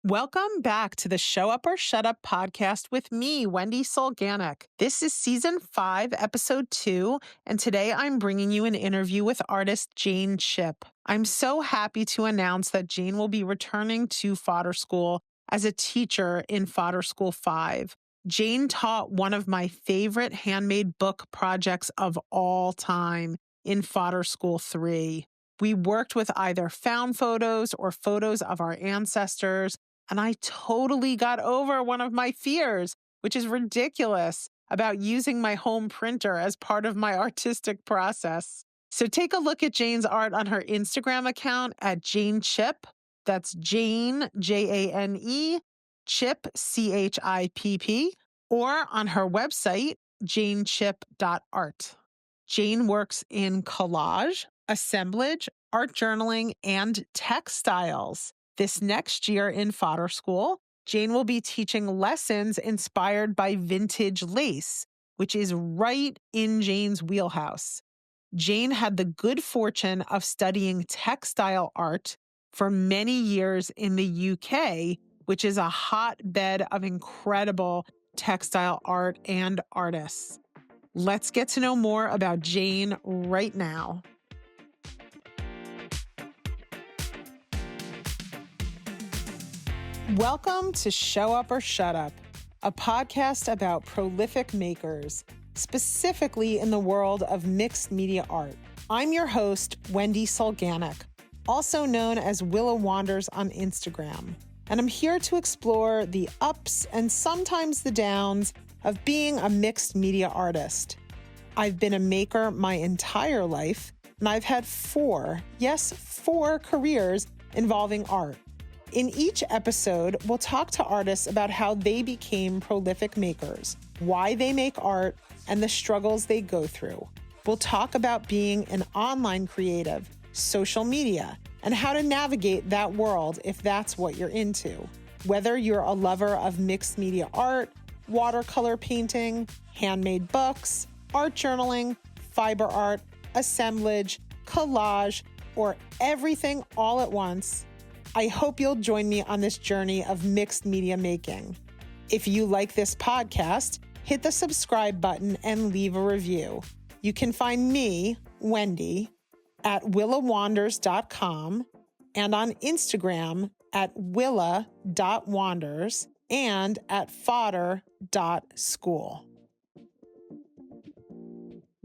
Welcome back to the Show Up or Shut Up podcast with me, Wendy Solganic. This is season 5, episode 2, and today I'm bringing you an interview with artist Jane Chipp. I'm so happy to announce that Jane will be returning to Fodder School as a teacher in Fodder School 5. Jane taught one of my favorite handmade book projects of all time in Fodder School 3. We worked with either found photos or photos of our ancestors, and I totally got over one of my fears, which is ridiculous, about using my home printer as part of my artistic process. So take a look at Jane's art on her Instagram account at Jane Chipp. That's Jane, Jane, Chipp, Chipp, or on her website, janechipp.art. Jane works in collage, assemblage, art journaling, and textiles. This next year in Fodder School, Jane will be teaching lessons inspired by vintage lace, which is right in Jane's wheelhouse. Jane had the good fortune of studying textile art for many years in the UK, which is a hotbed of incredible textile art and artists. Let's get to know more about Jane right now. Welcome to Show Up or Shut Up, a podcast about prolific makers, specifically in the world of mixed media art. I'm your host, Wendy Solganic, also known as Willa Wanders on Instagram, and I'm here to explore the ups and sometimes the downs of being a mixed media artist. I've been a maker my entire life, and I've had 4 careers involving art. In each episode, we'll talk to artists about how they became prolific makers, why they make art, and the struggles they go through. We'll talk about being an online creative, social media, and how to navigate that world if that's what you're into. Whether you're a lover of mixed media art, watercolor painting, handmade books, art journaling, fiber art, assemblage, collage, or everything all at once, I hope you'll join me on this journey of mixed media making. If you like this podcast, hit the subscribe button and leave a review. You can find me, Wendy, at willawanders.com and on Instagram at willa.wanders and at fodder.school.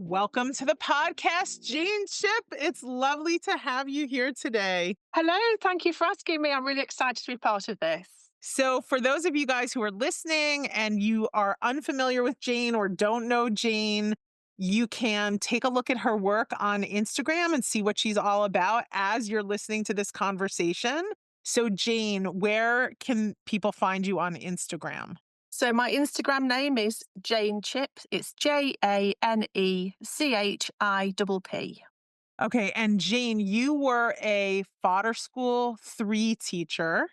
Welcome to the podcast, Jane Chipp. It's lovely to have you here today. Hello, thank you for asking me. I'm really excited to be part of this. So for those of you guys who are listening and you are unfamiliar with Jane or don't know Jane, you can take a look at her work on Instagram and see what she's all about as you're listening to this conversation. So Jane, where can people find you on Instagram? So my Instagram name is Jane Chipp. It's JaneChipp. Okay, and Jane, you were a Fodder School 3 teacher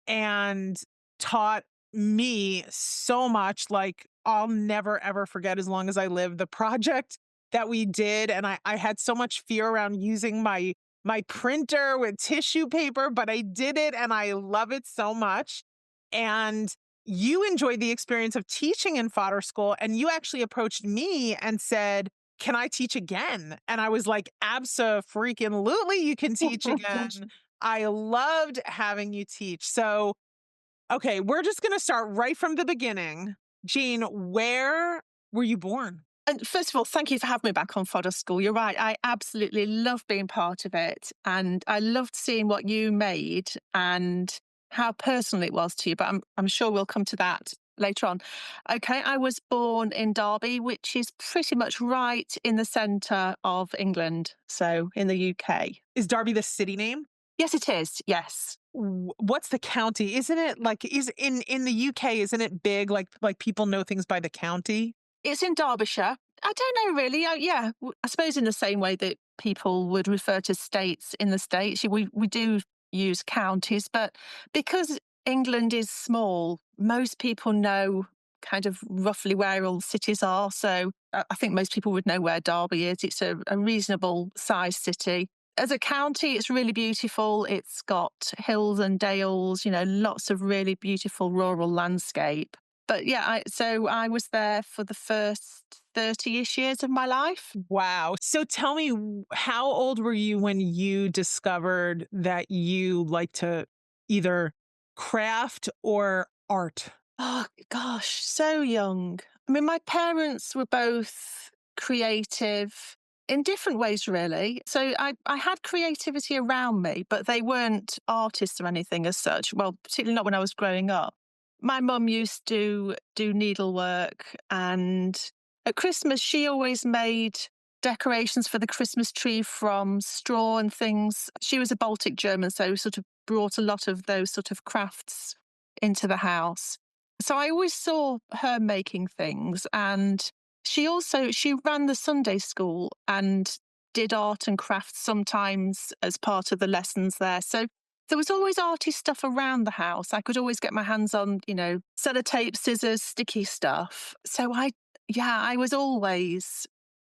and taught me so much. Like, I'll never, ever forget as long as I live the project that we did. And I had so much fear around using my printer with tissue paper, but I did it and I love it so much. And you enjoyed the experience of teaching in Fodder School, and you actually approached me and said, can I teach again? And I was like, abso-freaking-lutely, you can teach again. I loved having you teach. So, okay, we're just going to start right from the beginning. Jane, where were you born? And first of all, thank you for having me back on Fodder School. You're right. I absolutely love being part of it. And I loved seeing what you made and how personal it was to you. But I'm sure we'll come to that later on. Okay, I was born in Derby, which is pretty much right in the centre of England. So in the UK. Is Derby the city name? Yes, it is. Yes. What's the county? Isn't it like, is in the UK, isn't it big? Like people know things by the county? It's in Derbyshire. I don't know really. I suppose in the same way that people would refer to states in the States, we do use counties, but because England is small, most people know kind of roughly where all cities are. So I think most people would know where Derby is. It's a reasonable sized city. as a county, it's really beautiful. It's got hills and dales, lots of really beautiful rural landscape. But yeah, so I was there for the first 30-ish years of my life. Wow. So tell me, how old were you when you discovered that you like to either craft or art? Oh gosh, so young. I mean, my parents were both creative in different ways, really. So I had creativity around me, but they weren't artists or anything as such. Well, particularly not when I was growing up. My mum used to do needlework, and at Christmas, she always made decorations for the Christmas tree from straw and things. She was a Baltic German, so sort of brought a lot of those sort of crafts into the house. So I always saw her making things, and she ran the Sunday school and did art and crafts sometimes as part of the lessons there. So there was always arty stuff around the house. I could always get my hands on, sellotape, scissors, sticky stuff. So I was always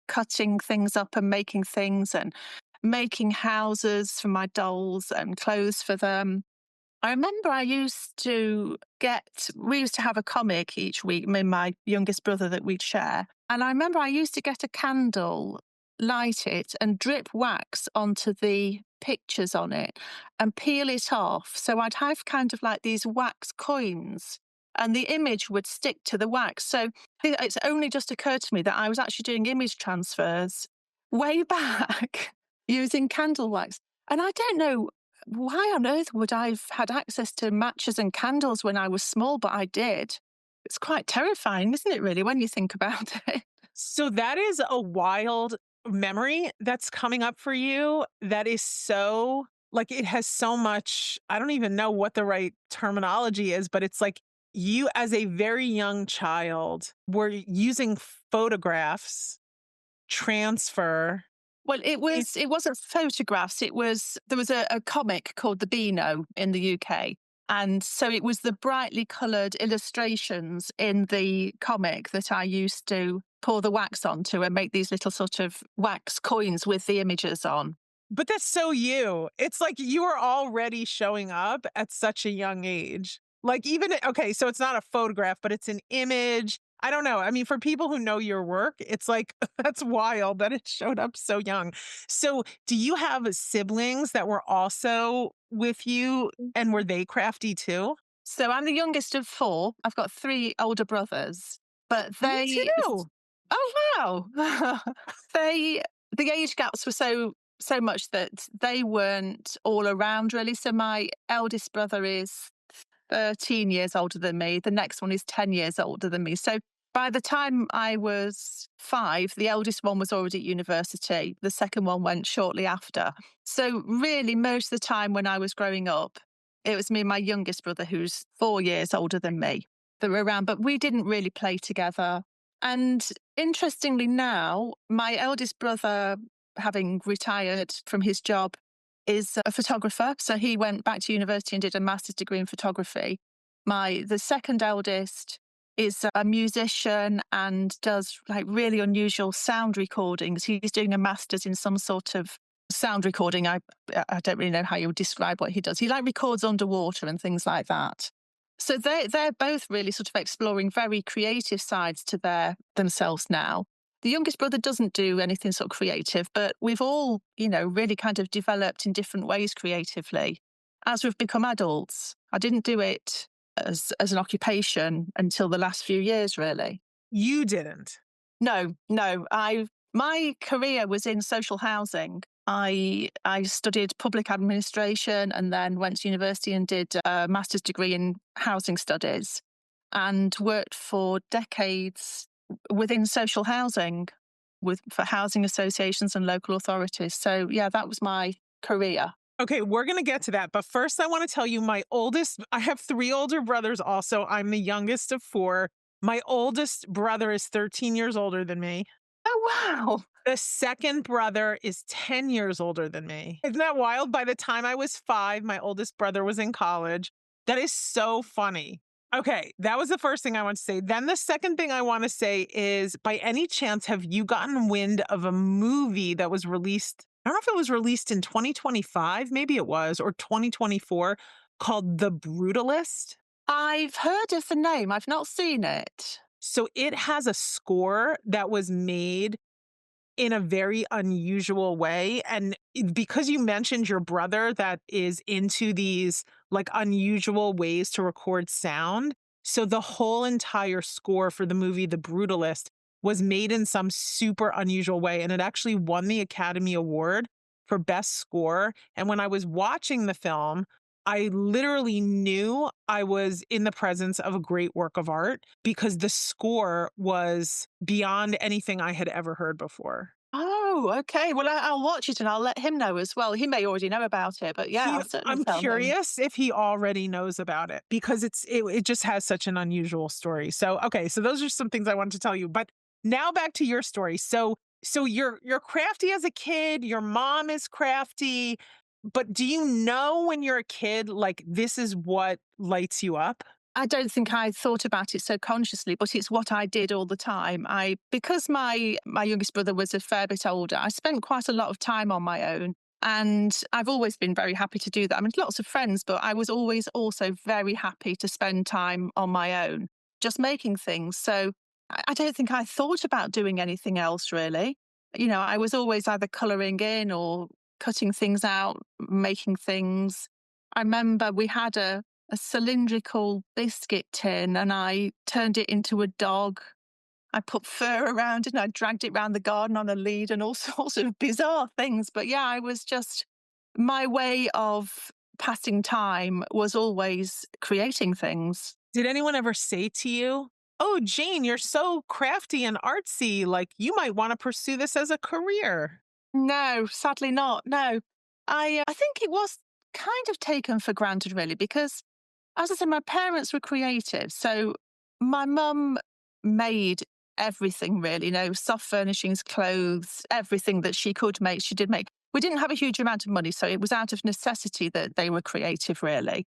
cutting things up and making things and making houses for my dolls and clothes for them. I remember we used to have a comic each week, me and my youngest brother that we'd share. And I remember I used to get a candle, light it, and drip wax onto the pictures on it and peel it off. So I'd have kind of like these wax coins and the image would stick to the wax. So it's only just occurred to me that I was actually doing image transfers way back using candle wax. And I don't know why on earth would I have had access to matches and candles when I was small, but I did. It's quite terrifying, isn't it, really, when you think about it? So that is a wild memory that's coming up for you that is so like it has so much, I don't even know what the right terminology is, but it's like you as a very young child were using photographs, transfer. Well, It, it wasn't photographs. There was a comic called The Beano in the UK. And so it was the brightly coloured illustrations in the comic that I used to pour the wax onto and make these little sort of wax coins with the images on. but that's so you. It's like you are already showing up at such a young age. Like even okay, so it's not a photograph, but it's an image. I don't know. I mean, for people who know your work, it's like that's wild that it showed up so young. So, do you have siblings that were also with you and were they crafty too? So I'm the youngest of four. I've got three older brothers, but Me they too. oh wow. they the age gaps were so much that they weren't all around really. So my eldest brother is 13 years older than me. The next one is 10 years older than me. So by the time I was 5, the eldest one was already at university. The second one went shortly after. So really most of the time when I was growing up, it was me and my youngest brother, who's 4 years older than me, that were around, but we didn't really play together. And interestingly now, my eldest brother, having retired from his job, is a photographer. So he went back to university and did a master's degree in photography. The second eldest is a musician and does like really unusual sound recordings. He's doing a master's in some sort of sound recording. I don't really know how you would describe what he does. He like records underwater and things like that. So they're both really sort of exploring very creative sides to themselves now. The youngest brother doesn't do anything sort of creative, but we've all, really kind of developed in different ways creatively as we've become adults. I didn't do it as an occupation until the last few years, really. You didn't. No, no. My career was in social housing. I studied public administration and then went to university and did a master's degree in housing studies and worked for decades within social housing for housing associations and local authorities. So yeah, that was my career. Okay, we're going to get to that. But first, I want to tell you I have 3 older brothers also. I'm the youngest of 4. My oldest brother is 13 years older than me. Oh wow. The second brother is 10 years older than me. Isn't that wild? By the time I was 5, my oldest brother was in college. That is so funny. Okay, that was the first thing I want to say. Then the second thing I want to say is by any chance, have you gotten wind of a movie that was released I don't know if it was released in 2025, maybe it was, or 2024, called The Brutalist. I've heard of the name, I've not seen it. So it has a score that was made in a very unusual way. And because you mentioned your brother that is into these like unusual ways to record sound. So the whole entire score for the movie The Brutalist was made in some super unusual way. And it actually won the Academy Award for Best Score. And when I was watching the film, I literally knew I was in the presence of a great work of art because the score was beyond anything I had ever heard before. Oh, okay. Well, I'll watch it and I'll let him know as well. He may already know about it, but yeah, I'll certainly I'm tell him. curious if he already knows about it because it just has such an unusual story. So, okay, so those are some things I wanted to tell you. But now back to your story. So you're crafty as a kid, your mom is crafty, but do you know when you're a kid like this is what lights you up? I don't think I thought about it so consciously, but it's what I did all the time. I because my youngest brother was a fair bit older, I spent quite a lot of time on my own. And I've always been very happy to do that. I mean, lots of friends, but I was always also very happy to spend time on my own, just making things. So I don't think I thought about doing anything else really. You know, I was always either colouring in or cutting things out, making things. I remember we had a cylindrical biscuit tin and I turned it into a dog. I put fur around it and I dragged it around the garden on a lead and all sorts of bizarre things. But yeah, I was just, my way of passing time was always creating things. Did anyone ever say to you, "Oh, Jane, you're so crafty and artsy, like you might want to pursue this as a career?" No, sadly not. No, I think it was kind of taken for granted really because as I said, my parents were creative. So my mum made everything really, you know, soft furnishings, clothes, everything that she could make, she did make. We didn't have a huge amount of money, so it was out of necessity that they were creative, really.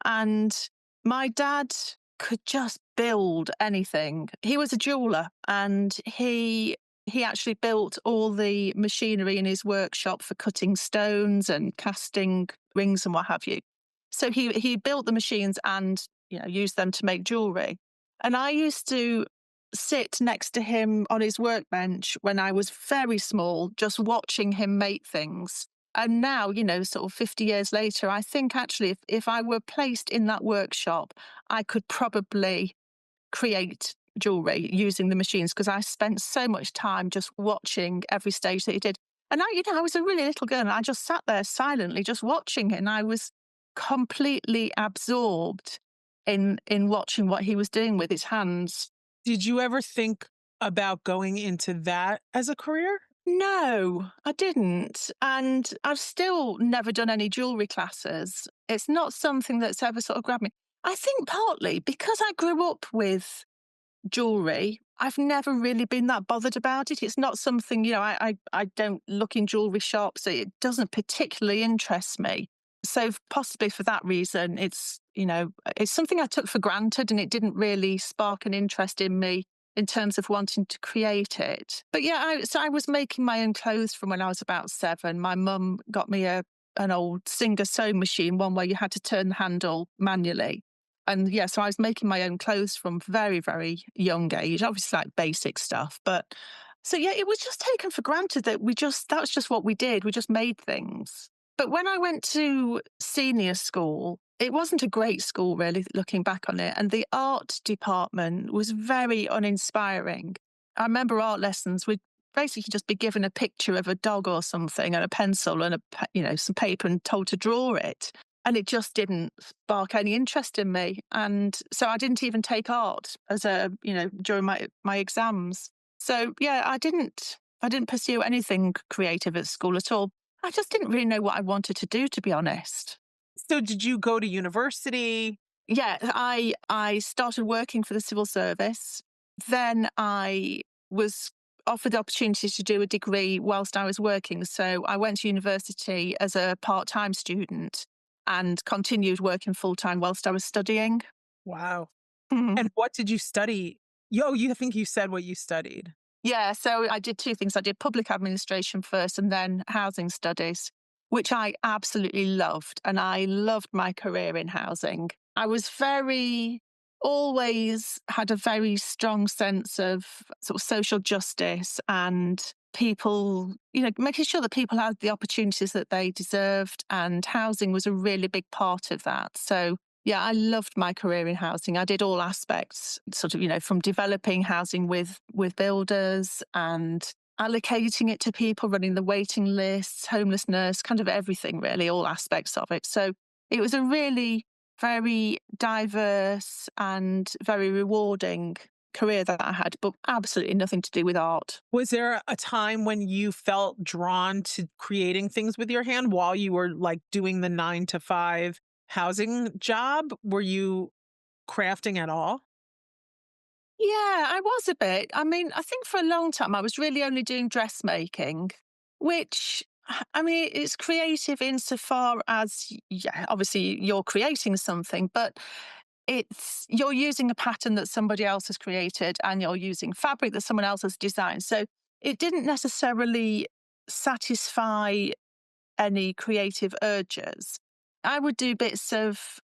And my dad could just build anything. He was a jeweler and he actually built all the machinery in his workshop for cutting stones and casting rings and what have you. So he built the machines and used them to make jewelry. And I used to sit next to him on his workbench when I was very small, just watching him make things. And now, sort of 50 years later, I think actually if I were placed in that workshop, I could probably create jewelry using the machines because I spent so much time just watching every stage that he did. And I was a really little girl and I just sat there silently just watching it. And I was completely absorbed in watching what he was doing with his hands. Did you ever think about going into that as a career? No, I didn't. And I've still never done any jewelry classes. It's not something that's ever sort of grabbed me. I think partly because I grew up with jewelry, I've never really been that bothered about it. It's not something, I don't look in jewelry shops. It doesn't particularly interest me. So possibly for that reason, it's something I took for granted and it didn't really spark an interest in me in terms of wanting to create it. But yeah, so I was making my own clothes from when I was about 7. My mum got me an old Singer sewing machine, one where you had to turn the handle manually. And yeah, so I was making my own clothes from very, very young age, obviously like basic stuff. But so yeah, it was just taken for granted that that was just what we did. We just made things. But when I went to senior school, it wasn't a great school really, looking back on it. And the art department was very uninspiring. I remember art lessons would basically just be given a picture of a dog or something and a pencil and some paper and told to draw it. And it just didn't spark any interest in me. And so I didn't even take art during my exams. So yeah, I didn't pursue anything creative at school at all. I just didn't really know what I wanted to do, to be honest. So did you go to university? Yeah, I started working for the civil service. Then I was offered the opportunity to do a degree whilst I was working. So I went to university as a part-time student and continued working full-time whilst I was studying. Wow. Mhm. And what did you study? Yo, you think you said what you studied. Yeah, so I did two things. I did public administration first and then housing studies, which I absolutely loved. And I loved my career in housing. I was always had a very strong sense of sort of social justice and people, making sure that people had the opportunities that they deserved. And housing was a really big part of that. So yeah, I loved my career in housing. I did all aspects, sort of, from developing housing with builders and allocating it to people, running the waiting lists, homelessness, kind of everything really, all aspects of it. So it was a really very diverse and very rewarding career that I had, but absolutely nothing to do with art. Was there a time when you felt drawn to creating things with your hand while you were like doing the 9 to 5 housing job? Were you crafting at all? Yeah, I was a bit. I mean, I think for a long time I was really only doing dressmaking, which I mean, it's creative insofar as, yeah, obviously you're creating something, but you're using a pattern that somebody else has created and you're using fabric that someone else has designed. So it didn't necessarily satisfy any creative urges. I would do bits of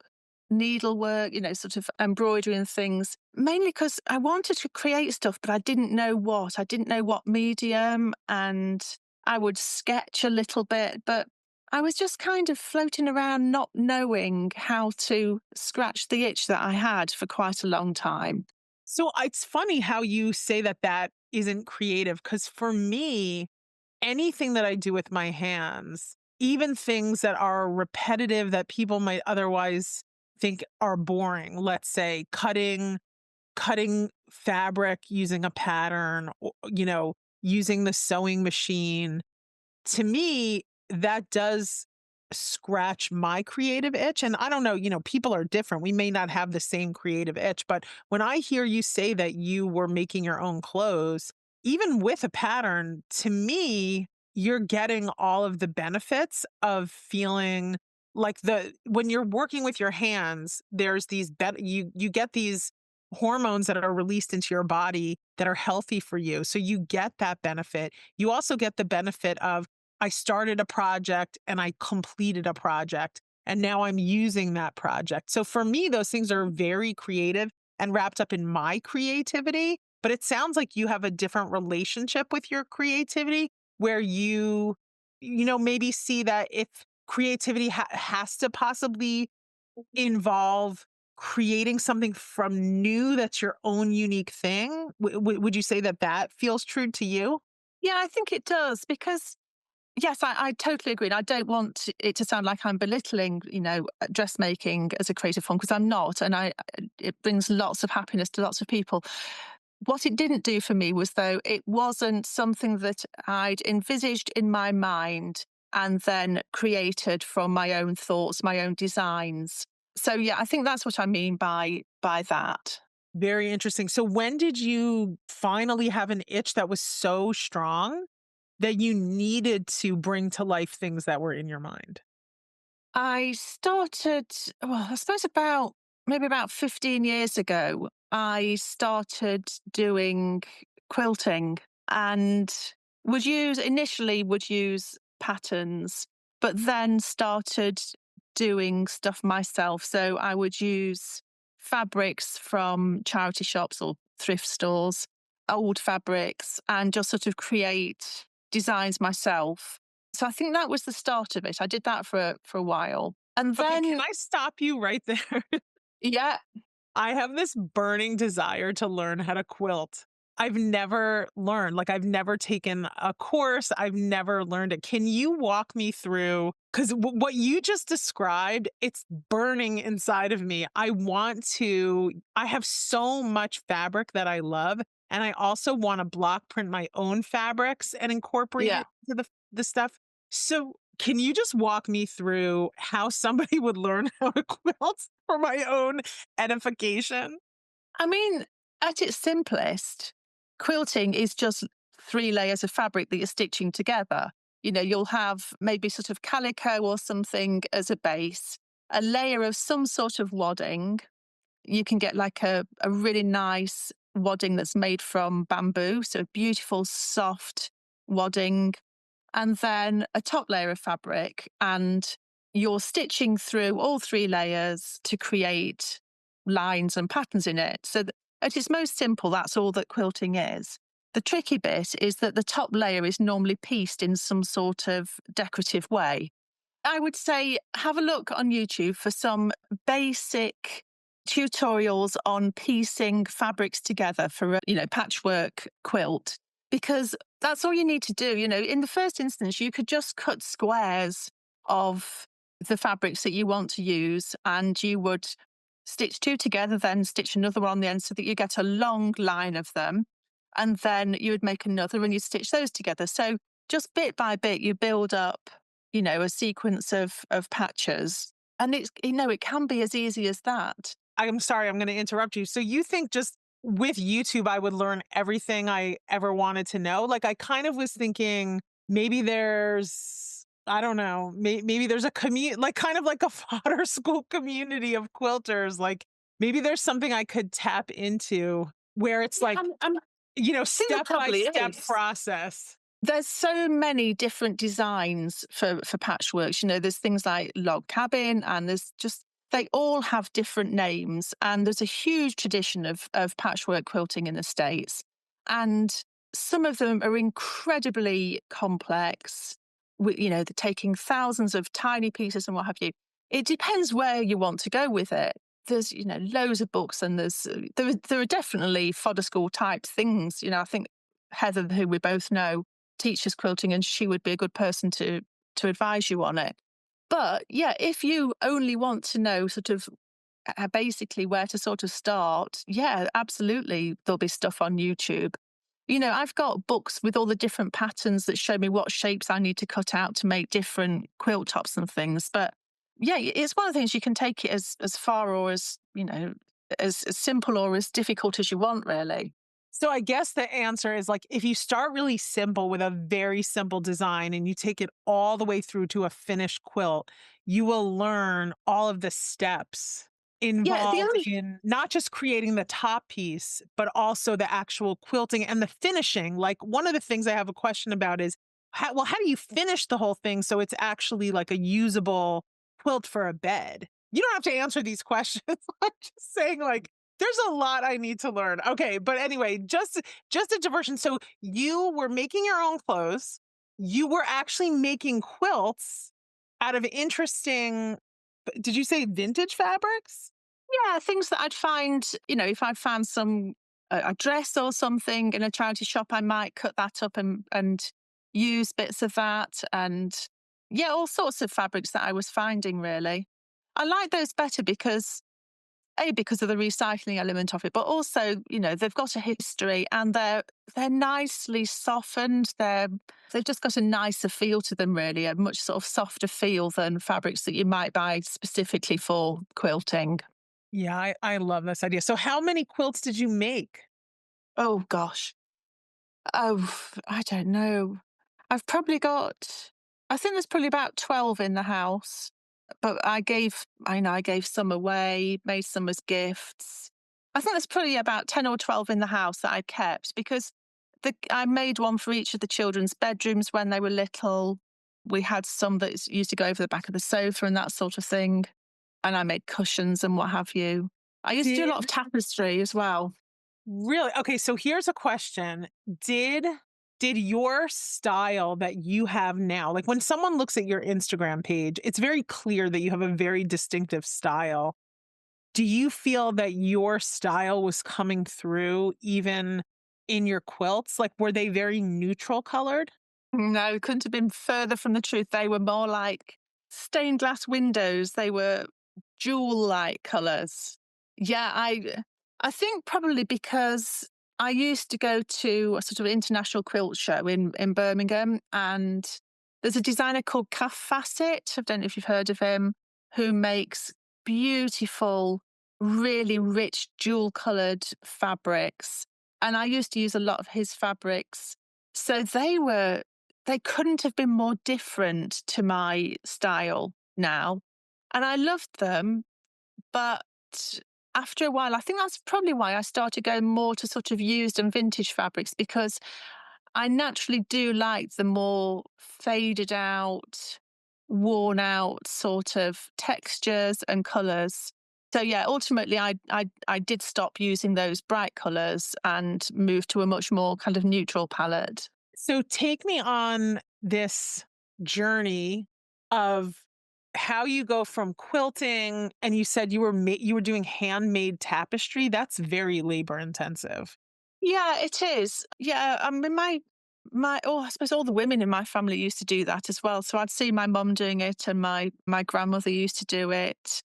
needlework, sort of embroidery and things, mainly because I wanted to create stuff, but I didn't know what. I didn't know what medium, and I would sketch a little bit, but I was just kind of floating around, not knowing how to scratch the itch that I had for quite a long time. So it's funny how you say that that isn't creative because for me, anything that I do with my hands, even things that are repetitive that people might otherwise think are boring, let's say cutting fabric using a pattern, using the sewing machine, to me, that does scratch my creative itch. And I don't know, people are different. We may not have the same creative itch, but when I hear you say that you were making your own clothes, even with a pattern, to me, you're getting all of the benefits of feeling like when you're working with your hands, there's you get these hormones that are released into your body that are healthy for you. So you get that benefit. You also get the benefit of I started a project and I completed a project and now I'm using that project. So for me, those things are very creative and wrapped up in my creativity. But it sounds like you have a different relationship with your creativity where maybe see that if creativity has to possibly involve creating something from new that's your own unique thing. Would you say that that feels true to you? Yeah, I think it does because yes, I totally agree. And I don't want it to sound like I'm belittling, dressmaking as a creative form because I'm not, and it brings lots of happiness to lots of people. What it didn't do for me was though it wasn't something that I'd envisaged in my mind and then created from my own thoughts, my own designs. So yeah, I think that's what I mean by that. Very interesting. So when did you finally have an itch that was so strong that you needed to bring to life things that were in your mind? I started, well, I suppose maybe about 15 years ago, I started doing quilting and initially would use patterns, but then started doing stuff myself. So I would use fabrics from charity shops or thrift stores, old fabrics, and just sort of create designs myself. So I think that was the start of it. I did that for a while. And Okay, can then I stop you right there? yeah, I have this burning desire to learn how to quilt. I've never learned, like, I've never taken a course. I've never learned it. Can you walk me through? Because what you just described, it's burning inside of me. I have so much fabric that I love. And I also want to block print my own fabrics and incorporate yeah. it to the stuff. So, can you just walk me through how somebody would learn how to quilt for my own edification? I mean, at its simplest, quilting is just 3 layers of fabric that you're stitching together. You'll have maybe sort of calico or something as a base, a layer of some sort of wadding. You can get like a really nice wadding that's made from bamboo. So beautiful, soft wadding, and then a top layer of fabric. And you're stitching through all three layers to create lines and patterns in it. So at its most simple, that's all that quilting is. The tricky bit is that the top layer is normally pieced in some sort of decorative way. I would say have a look on YouTube for some basic tutorials on piecing fabrics together for a, patchwork quilt, because that's all you need to do. In the first instance, you could just cut squares of the fabrics that you want to use, and you would stitch two together, then stitch another one on the end so that you get a long line of them. And then you would make another and you stitch those together. So just bit by bit, you build up, a sequence of patches. And it can be as easy as that. I'm sorry, I'm going to interrupt you. So you think just with YouTube, I would learn everything I ever wanted to know? Like, I kind of was thinking maybe there's, I don't know, maybe there's a community, like kind of like a fodder school community of quilters. Like maybe there's something I could tap into where it's Yeah, like, I think there step by probably step is. process. There's so many different designs for patchworks. There's things like log cabin, and there's just they all have different names. And there's a huge tradition of patchwork quilting in the States. And some of them are incredibly complex. They're taking thousands of tiny pieces and what have you. It depends where you want to go with it. There's loads of books, and there are definitely fodder school type things. I think Heather, who we both know, teaches quilting, and she would be a good person to advise you on it. But yeah, if you only want to know sort of basically where to sort of start, yeah, absolutely, there'll be stuff on YouTube. I've got books with all the different patterns that show me what shapes I need to cut out to make different quilt tops and things. But yeah, it's one of the things you can take it as far or as simple or as difficult as you want, really. So I guess the answer is like if you start really simple with a very simple design and you take it all the way through to a finished quilt, you will learn all of the steps Yeah, the involved only in not just creating the top piece, but also the actual quilting and the finishing. Like one of the things I have a question about is how do you finish the whole thing so it's actually like a usable quilt for a bed? You don't have to answer these questions. I'm just saying like there's a lot I need to learn. Okay, but anyway, just a diversion. So you were making your own clothes. You were actually making quilts out of interesting, did you say vintage fabrics? Yeah, things that I'd find, if I found a dress or something in a charity shop, I might cut that up and use bits of that, and yeah, all sorts of fabrics that I was finding really. I like those better because of the recycling element of it, but also, they've got a history, and they're nicely softened. They've just got a nicer feel to them, really, a much sort of softer feel than fabrics that you might buy specifically for quilting. Yeah, I love this idea. So how many quilts did you make? Oh gosh. Oh, I don't know. I've probably got I think there's probably about 12 in the house, but I gave some away, made some as gifts. I think there's probably about 10 or 12 in the house that I kept because I made one for each of the children's bedrooms when they were little. We had some that used to go over the back of the sofa and that sort of thing. And I made cushions and what have you. I used to do a lot of Did tapestry as well. Really? Okay, so here's a question. Did did your style that you have now, like when someone looks at your Instagram page, it's very clear that you have a very distinctive style. Do you feel that your style was coming through even in your quilts? Like were they very neutral colored? No, it couldn't have been further from the truth. They were more like stained glass windows. They were jewel-like colours. Yeah, I think probably because I used to go to a sort of international quilt show in Birmingham, and there's a designer called Cuff Facet. I don't know if you've heard of him, who makes beautiful, really rich jewel-coloured fabrics. And I used to use a lot of his fabrics. So they couldn't have been more different to my style now. And I loved them, but after a while, I think that's probably why I started going more to sort of used and vintage fabrics, because I naturally do like the more faded out, worn out sort of textures and colours. So yeah, ultimately I did stop using those bright colours and move to a much more kind of neutral palette. So take me on this journey of how you go from quilting, and you said you were doing handmade tapestry. That's very labor intensive. Yeah, it is. Yeah, I mean, I suppose all the women in my family used to do that as well. So I'd see my mum doing it, and my grandmother used to do it.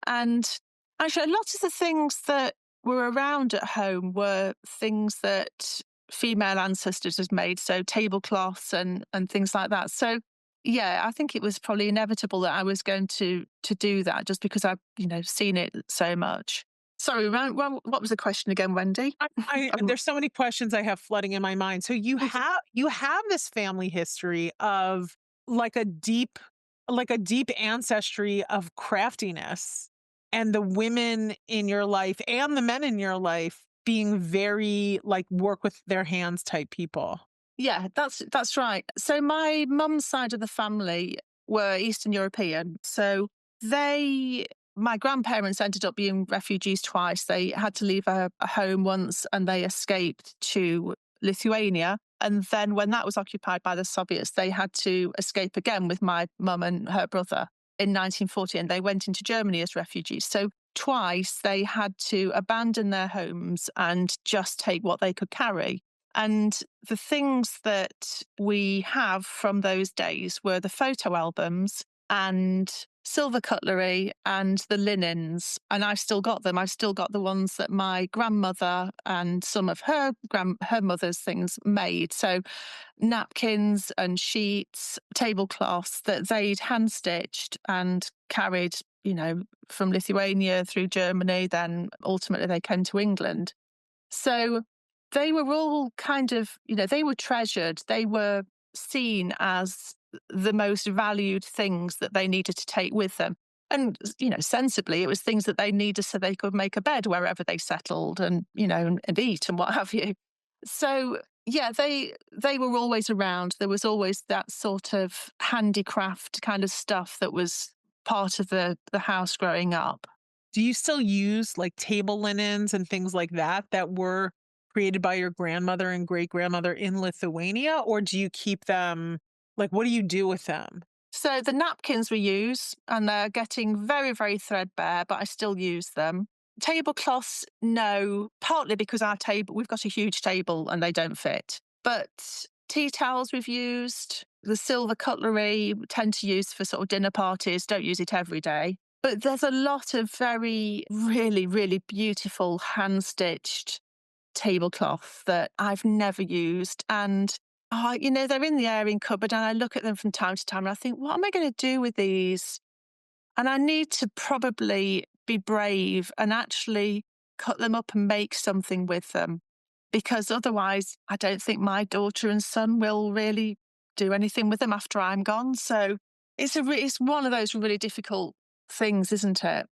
And actually, a lot of the things that were around at home were things that female ancestors had made, so tablecloths and things like that. So yeah, I think it was probably inevitable that I was going to do that, just because I've seen it so much. Sorry, what was the question again, Wendy? There's so many questions I have flooding in my mind. So you have this family history of like a deep like a deep ancestry of craftiness, and the women in your life and the men in your life being very like work with their hands type people. Yeah, that's right. So my mum's side of the family were Eastern European. So they my grandparents ended up being refugees twice. They had to leave a home once and they escaped to Lithuania. And then when that was occupied by the Soviets, they had to escape again with my mum and her brother in 1940, and they went into Germany as refugees. So twice they had to abandon their homes and just take what they could carry. And the things that we have from those days were the photo albums and silver cutlery and the linens. And I've still got them. I've still got the ones that my grandmother and some of her mother's things made. So napkins and sheets, tablecloths that they'd hand stitched and carried, from Lithuania through Germany. Then ultimately they came to England. So they were all kind of, they were treasured. They were seen as the most valued things that they needed to take with them. And, sensibly, it was things that they needed so they could make a bed wherever they settled and, and eat and what have you. So, yeah, they were always around. There was always that sort of handicraft kind of stuff that was part of the house growing up. Do you still use like table linens and things like that that were created by your grandmother and great grandmother in Lithuania? Or do you keep them? Like, what do you do with them? So the napkins we use, and they're getting very, very threadbare, but I still use them. Tablecloths, no, partly because we've got a huge table and they don't fit. But tea towels we've used, the silver cutlery we tend to use for sort of dinner parties, don't use it every day. But there's a lot of very, really, really beautiful hand stitched tablecloth that I've never used. And they're in the airing cupboard, and I look at them from time to time and I think, what am I going to do with these? And I need to probably be brave and actually cut them up and make something with them, because otherwise, I don't think my daughter and son will really do anything with them after I'm gone. So it's one of those really difficult things, isn't it?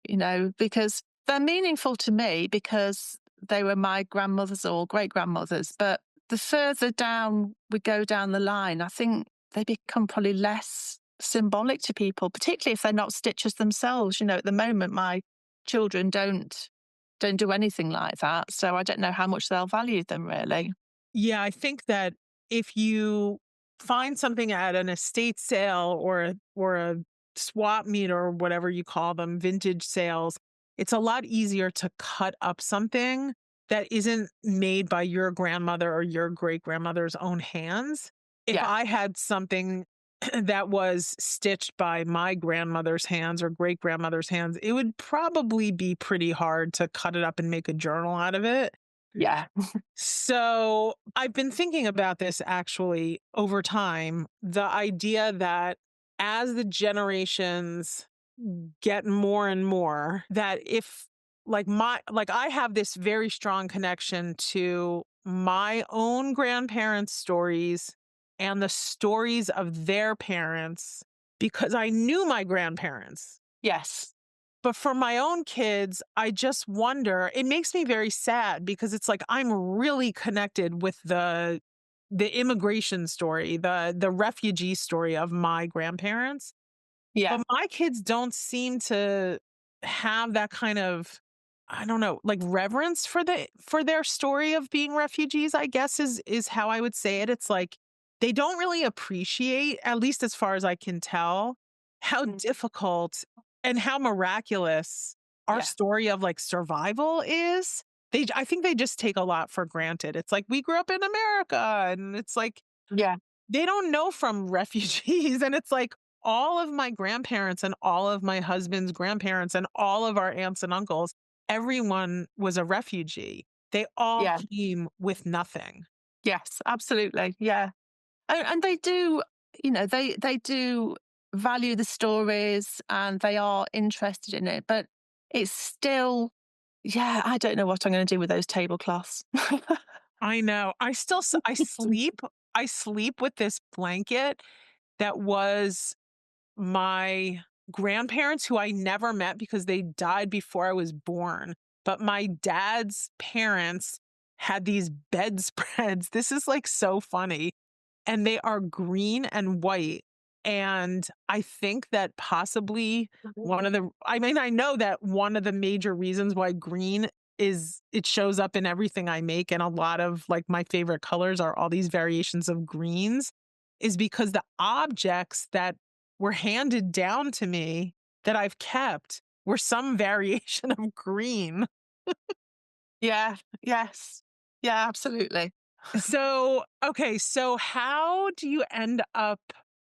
Because they're meaningful to me because they were my grandmothers or great grandmothers. But the further down we go down the line, I think they become probably less symbolic to people, particularly if they're not stitchers themselves. At the moment, my children don't do anything like that. So I don't know how much they'll value them really. Yeah, I think that if you find something at an estate sale or a swap meet or whatever you call them, vintage sales, it's a lot easier to cut up something that isn't made by your grandmother or your great grandmother's own hands. If Yeah. I had something that was stitched by my grandmother's hands or great grandmother's hands, it would probably be pretty hard to cut it up and make a journal out of it. Yeah. So I've been thinking about this actually over time. The idea that as the generations get more and more, that if like I have this very strong connection to my own grandparents' stories and the stories of their parents because I knew my grandparents. Yes. But for my own kids, I just wonder, it makes me very sad because it's like I'm really connected with the immigration story, the refugee story of my grandparents. Yeah, But my kids don't seem to have that kind of, I don't know, like reverence for for their story of being refugees, I guess is how I would say it. It's like they don't really appreciate, at least as far as I can tell, how mm, difficult and how miraculous our yeah, story of like survival is. I think they just take a lot for granted. It's like we grew up in America and it's like yeah, they don't know from refugees, and it's like all of my grandparents and all of my husband's grandparents and all of our aunts and uncles, everyone was a refugee. They all yeah. came with nothing. Yes, absolutely. Yeah. And they do, they do value the stories and they are interested in it, but it's still, yeah, I don't know what I'm going to do with those tablecloths. I know. I sleep with this blanket that was my grandparents, who I never met because they died before I was born, but my dad's parents had these bedspreads. This is, like, so funny, and they are green and white, and I think that possibly one of the I mean, I know that one of the major reasons why green is it shows up in everything I make, and a lot of, like, my favorite colors are all these variations of greens, is because the objects that were handed down to me that I've kept were some variation of green. Yeah. Yes. Yeah, absolutely. So, okay, so how do you end up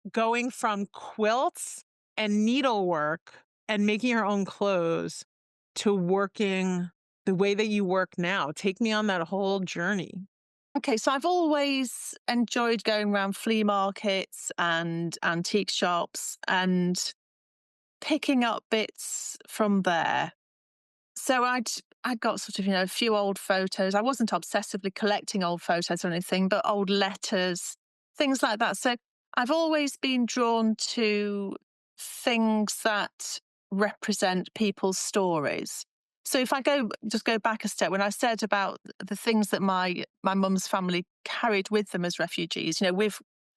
going from quilts and needlework and making your own clothes to working the way that you work now? Take me on that whole journey. Okay, so I've always enjoyed going around flea markets and antique shops and picking up bits from there. So I'd got sort of, a few old photos. I wasn't obsessively collecting old photos or anything, but old letters, things like that. So I've always been drawn to things that represent people's stories. So if I go back a step, when I said about the things that my mum's family carried with them as refugees, we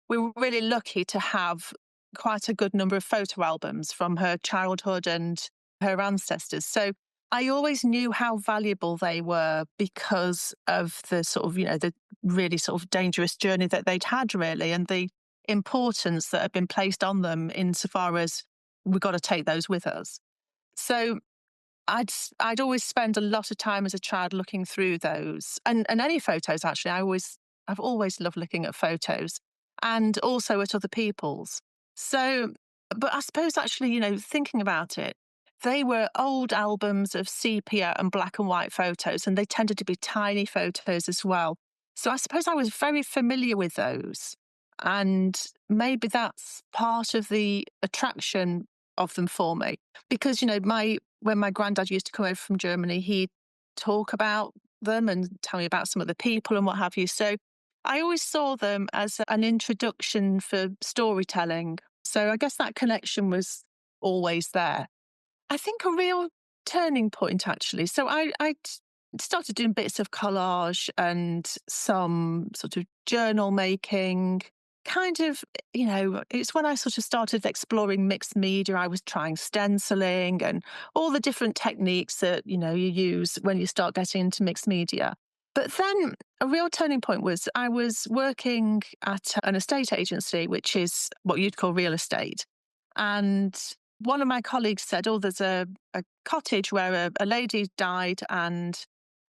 were really lucky to have quite a good number of photo albums from her childhood and her ancestors. So I always knew how valuable they were because of the sort of, the really sort of dangerous journey that they'd had, really, and the importance that had been placed on them insofar as we've got to take those with us. So I'd always spend a lot of time as a child looking through those and any photos actually. I've always loved looking at photos and also at other people's. So, but I suppose actually, thinking about it, they were old albums of sepia and black and white photos, and they tended to be tiny photos as well. So I suppose I was very familiar with those. And maybe that's part of the attraction of them for me. Because, when my granddad used to come over from Germany, he'd talk about them and tell me about some of the people and what have you. So I always saw them as an introduction for storytelling. So I guess that connection was always there. I think a real turning point, actually. So I started doing bits of collage and some sort of journal making. Kind of, it's when I sort of started exploring mixed media. I was trying stenciling and all the different techniques that, you use when you start getting into mixed media. But then a real turning point was I was working at an estate agency, which is what you'd call real estate. And one of my colleagues said, "Oh, there's a cottage where a lady died and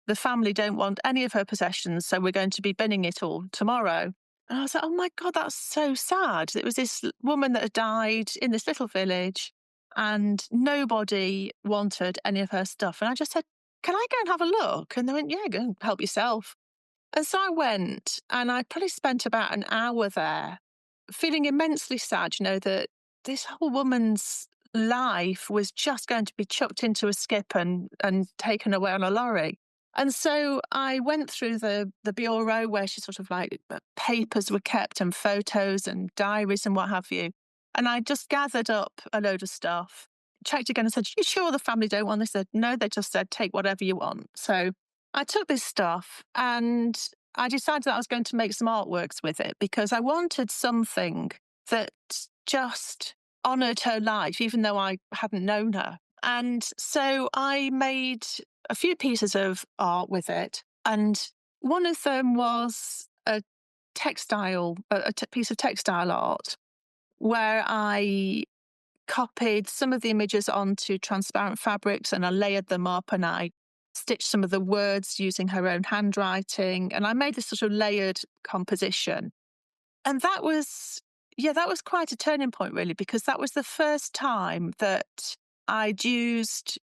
the family don't want any of her possessions. So we're going to be binning it all tomorrow." And I was like, "Oh my God, that's so sad." It was this woman that had died in this little village and nobody wanted any of her stuff. And I just said, "Can I go and have a look?" And they went, "Yeah, go and help yourself." And so I went and I probably spent about an hour there feeling immensely sad, that this whole woman's life was just going to be chucked into a skip and taken away on a lorry. And so I went through the bureau where she sort of like papers were kept and photos and diaries and what have you. And I just gathered up a load of stuff, checked again and said, you sure the family don't want this? They said, no, they just said, take whatever you want. So I took this stuff and I decided that I was going to make some artworks with it because I wanted something that just honored her life, even though I hadn't known her. And so I made a few pieces of art with it. And one of them was a piece of textile art where I copied some of the images onto transparent fabrics and I layered them up and I stitched some of the words using her own handwriting. And I made this sort of layered composition. And that was quite a turning point, really, because that was the first time that I'd used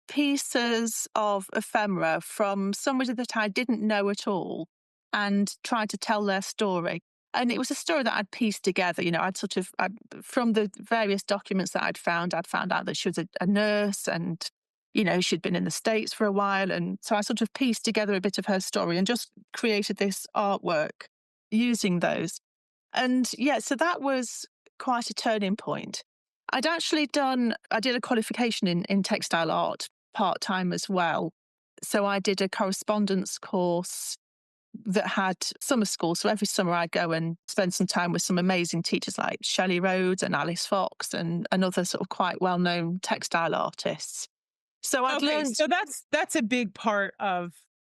pieces of ephemera from somebody that I didn't know at all and tried to tell their story. And it was a story that I'd pieced together. From the various documents that I'd found out that she was a nurse and, she'd been in the States for a while. And so I sort of pieced together a bit of her story and just created this artwork using those. And yeah, so that was quite a turning point. I did a qualification in textile art part time as well. So I did a correspondence course that had summer school. So every summer I'd go and spend some time with some amazing teachers like Shelley Rhodes and Alice Fox and other sort of quite well known textile artists. So I'd Okay, learned, so that's a big part of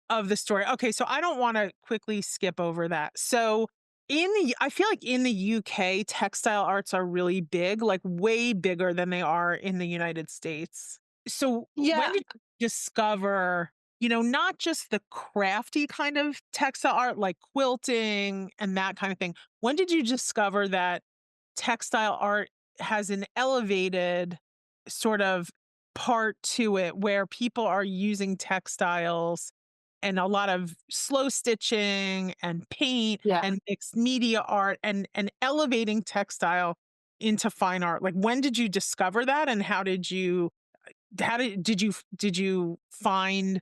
the story. Okay, so I don't want to quickly skip over that. So I feel like in the UK, textile arts are really big, like way bigger than they are in the United States. So when yeah, did you discover, not just the crafty kind of textile art like quilting and that kind of thing. When did you discover that textile art has an elevated sort of part to it where people are using textiles and a lot of slow stitching and paint yeah. and mixed media art and elevating textile into fine art? Like when did you discover that and did you find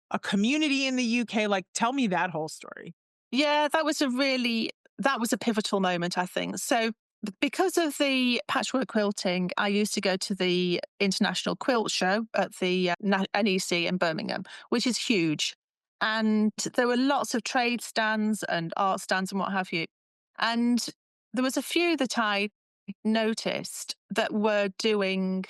a community in the UK? Like tell me that whole story. Yeah, that was a pivotal moment, I think. So because of the patchwork quilting, I used to go to the International Quilt Show at the NEC in Birmingham, which is huge. And there were lots of trade stands and art stands and what have you. And there was a few that I noticed that were doing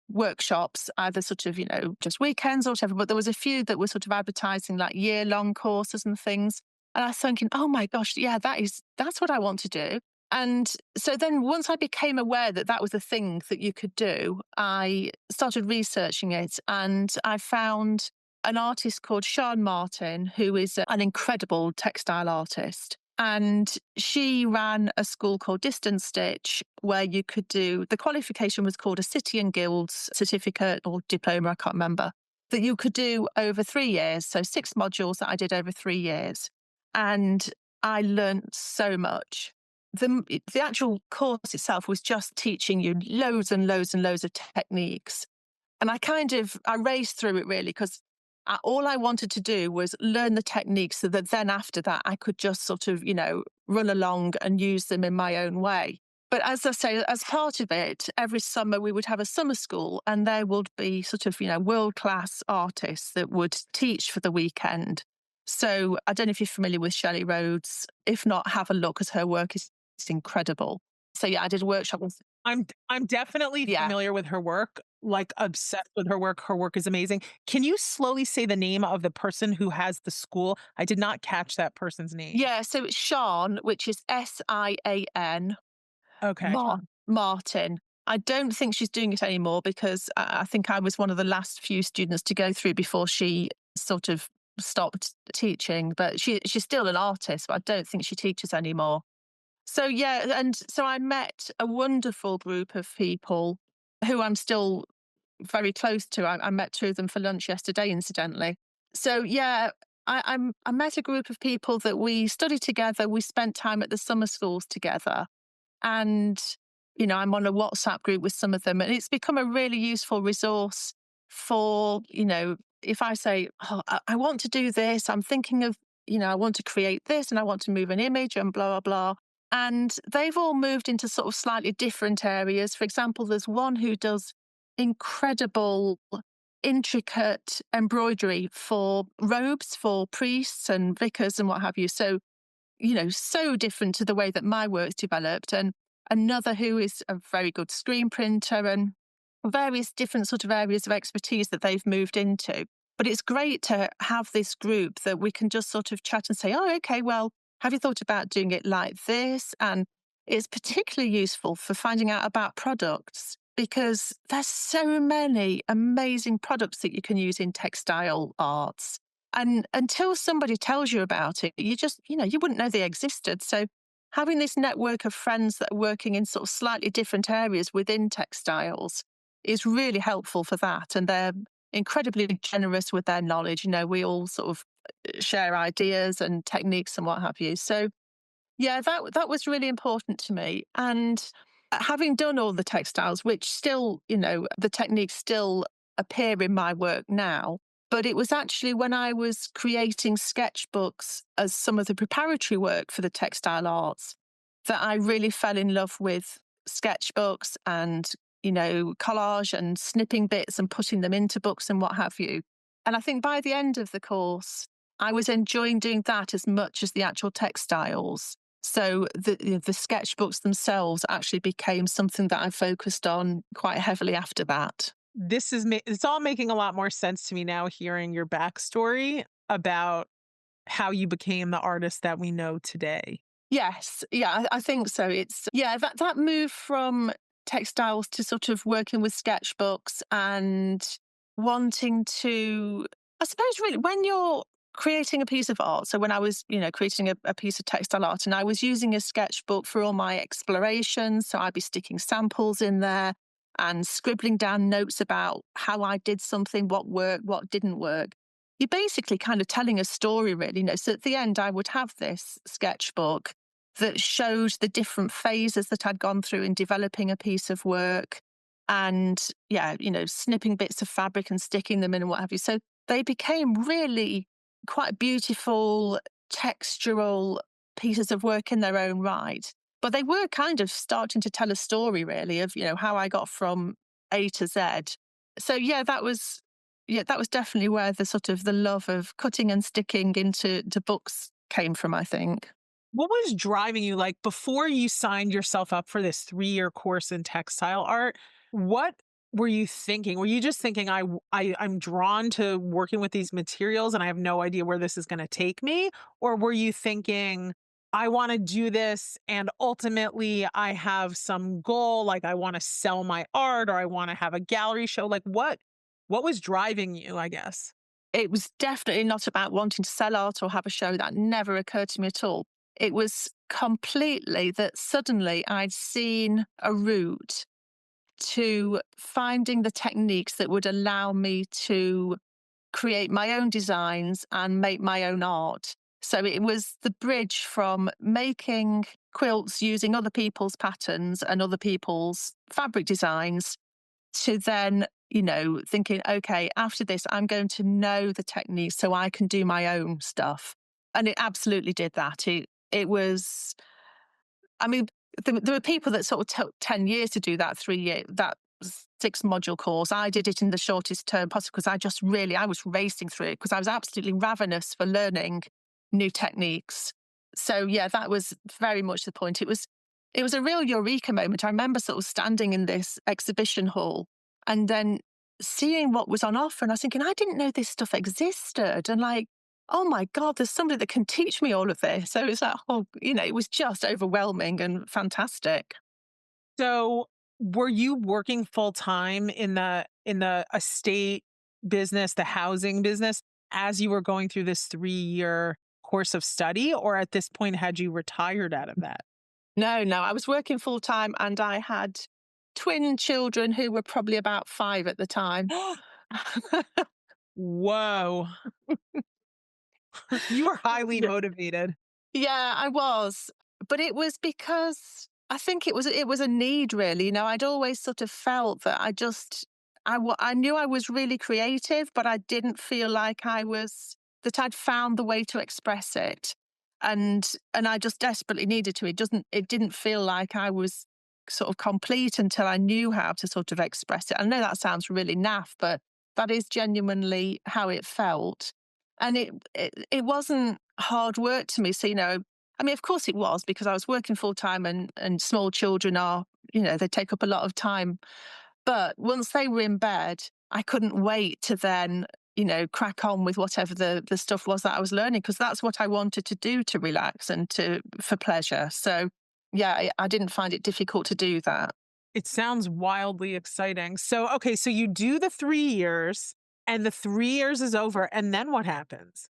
workshops, either sort of, just weekends or whatever, but there was a few that were sort of advertising like year-long courses and things. And I was thinking, oh my gosh, yeah, that's what I want to do. And so then once I became aware that that was a thing that you could do, I started researching it and I found an artist called Sean Martin, who is an incredible textile artist. And she ran a school called Distance Stitch where you could do the qualification was called a City and Guilds certificate or diploma, I can't remember, that you could do over 3 years. So 6 modules that I did over 3 years. And I learned so much. The actual course itself was just teaching you loads and loads and loads of techniques. And I raced through it really because all I wanted to do was learn the techniques so that then after that, I could just sort of, run along and use them in my own way. But as I say, as part of it, every summer we would have a summer school and there would be sort of, world class artists that would teach for the weekend. So I don't know if you're familiar with Shelley Rhodes. If not, have a look because her work is incredible. So yeah, I did workshops. I'm definitely Yeah. familiar with her work, like obsessed with her work. Her work is amazing. Can you slowly say the name of the person who has the school? I did not catch that person's name. Yeah, so it's Sian, which is Sian, Okay. Martin. I don't think she's doing it anymore because I think I was one of the last few students to go through before she sort of stopped teaching. But she's still an artist, but I don't think she teaches anymore. So yeah, and so I met a wonderful group of people who I'm still very close to. I met two of them for lunch yesterday, incidentally. So yeah, I met a group of people that we studied together. We spent time at the summer schools together, and I'm on a WhatsApp group with some of them, and it's become a really useful resource for if I say, oh, I want to do this, I'm thinking of I want to create this, and I want to move an image, and blah blah blah. And they've all moved into sort of slightly different areas. For example, there's one who does incredible, intricate embroidery for robes for priests and vicars and what have you. So, so different to the way that my work's developed. And another who is a very good screen printer and various different sort of areas of expertise that they've moved into. But it's great to have this group that we can just sort of chat and say, oh, okay, well, have you thought about doing it like this? And it's particularly useful for finding out about products because there's so many amazing products that you can use in textile arts. And until somebody tells you about it, you just, you wouldn't know they existed. So having this network of friends that are working in sort of slightly different areas within textiles is really helpful for that. And they're incredibly generous with their knowledge. We all sort of share ideas and techniques and what have you. So yeah, that was really important to me. And having done all the textiles, which still, the techniques still appear in my work now, but it was actually when I was creating sketchbooks as some of the preparatory work for the textile arts that I really fell in love with sketchbooks and, collage and snipping bits and putting them into books and what have you. And I think by the end of the course, I was enjoying doing that as much as the actual textiles. So the sketchbooks themselves actually became something that I focused on quite heavily after that. It's all making a lot more sense to me now hearing your backstory about how you became the artist that we know today. Yes, yeah, I think so. It's yeah, that move from textiles to sort of working with sketchbooks and wanting to, I suppose, really, when you're creating a piece of art. So when I was, creating a piece of textile art, and I was using a sketchbook for all my explorations, so I'd be sticking samples in there and scribbling down notes about how I did something, what worked, what didn't work. You're basically kind of telling a story, really. So at the end, I would have this sketchbook that showed the different phases that I'd gone through in developing a piece of work and, yeah, snipping bits of fabric and sticking them in and what have you. So they became really quite beautiful, textural pieces of work in their own right. But they were kind of starting to tell a story, really, of, how I got from A to Z. So, yeah, that was definitely where the sort of the love of cutting and sticking into books came from, I think. What was driving you, like, before you signed yourself up for this 3-year course in textile art? What were you thinking? Were you just thinking, I'm drawn to working with these materials and I have no idea where this is gonna take me? Or were you thinking, I wanna do this and ultimately I have some goal, like I wanna sell my art or I wanna have a gallery show? Like, what was driving you, I guess? It was definitely not about wanting to sell art or have a show. That never occurred to me at all. It was completely that suddenly I'd seen a route to finding the techniques that would allow me to create my own designs and make my own art. So it was the bridge from making quilts using other people's patterns and other people's fabric designs to then, thinking, okay, after this, I'm going to know the techniques so I can do my own stuff. And it absolutely did that. It was, I mean, there were people that sort of took 10 years to do that 3 year, that 6 module course. I did it in the shortest term possible because I was racing through it because I was absolutely ravenous for learning new techniques. So yeah, that was very much the point. It was a real eureka moment. I remember sort of standing in this exhibition hall and then seeing what was on offer. And I was thinking, I didn't know this stuff existed. And like, oh my God, there's somebody that can teach me all of this. So it's like, it was just overwhelming and fantastic. So, were you working full time in the estate business, the housing business, as you were going through this 3-year course of study, or at this point had you retired out of that? No, no, I was working full time and I had twin children who were probably about 5 at the time. Whoa, you were highly motivated. Yeah, I was. But it was because I think it was a need really. I'd always sort of felt that I knew I was really creative, but I didn't feel like that I'd found the way to express it. And I just desperately needed to. It didn't feel like I was sort of complete until I knew how to sort of express it. I know that sounds really naff, but that is genuinely how it felt. And it wasn't hard work to me. So, I mean, of course it was because I was working full time and small children are, they take up a lot of time. But once they were in bed, I couldn't wait to then, crack on with whatever the stuff was that I was learning because that's what I wanted to do to relax and for pleasure. So yeah, I didn't find it difficult to do that. It sounds wildly exciting. So, okay, so you do the 3 years and the 3 years is over. And then what happens?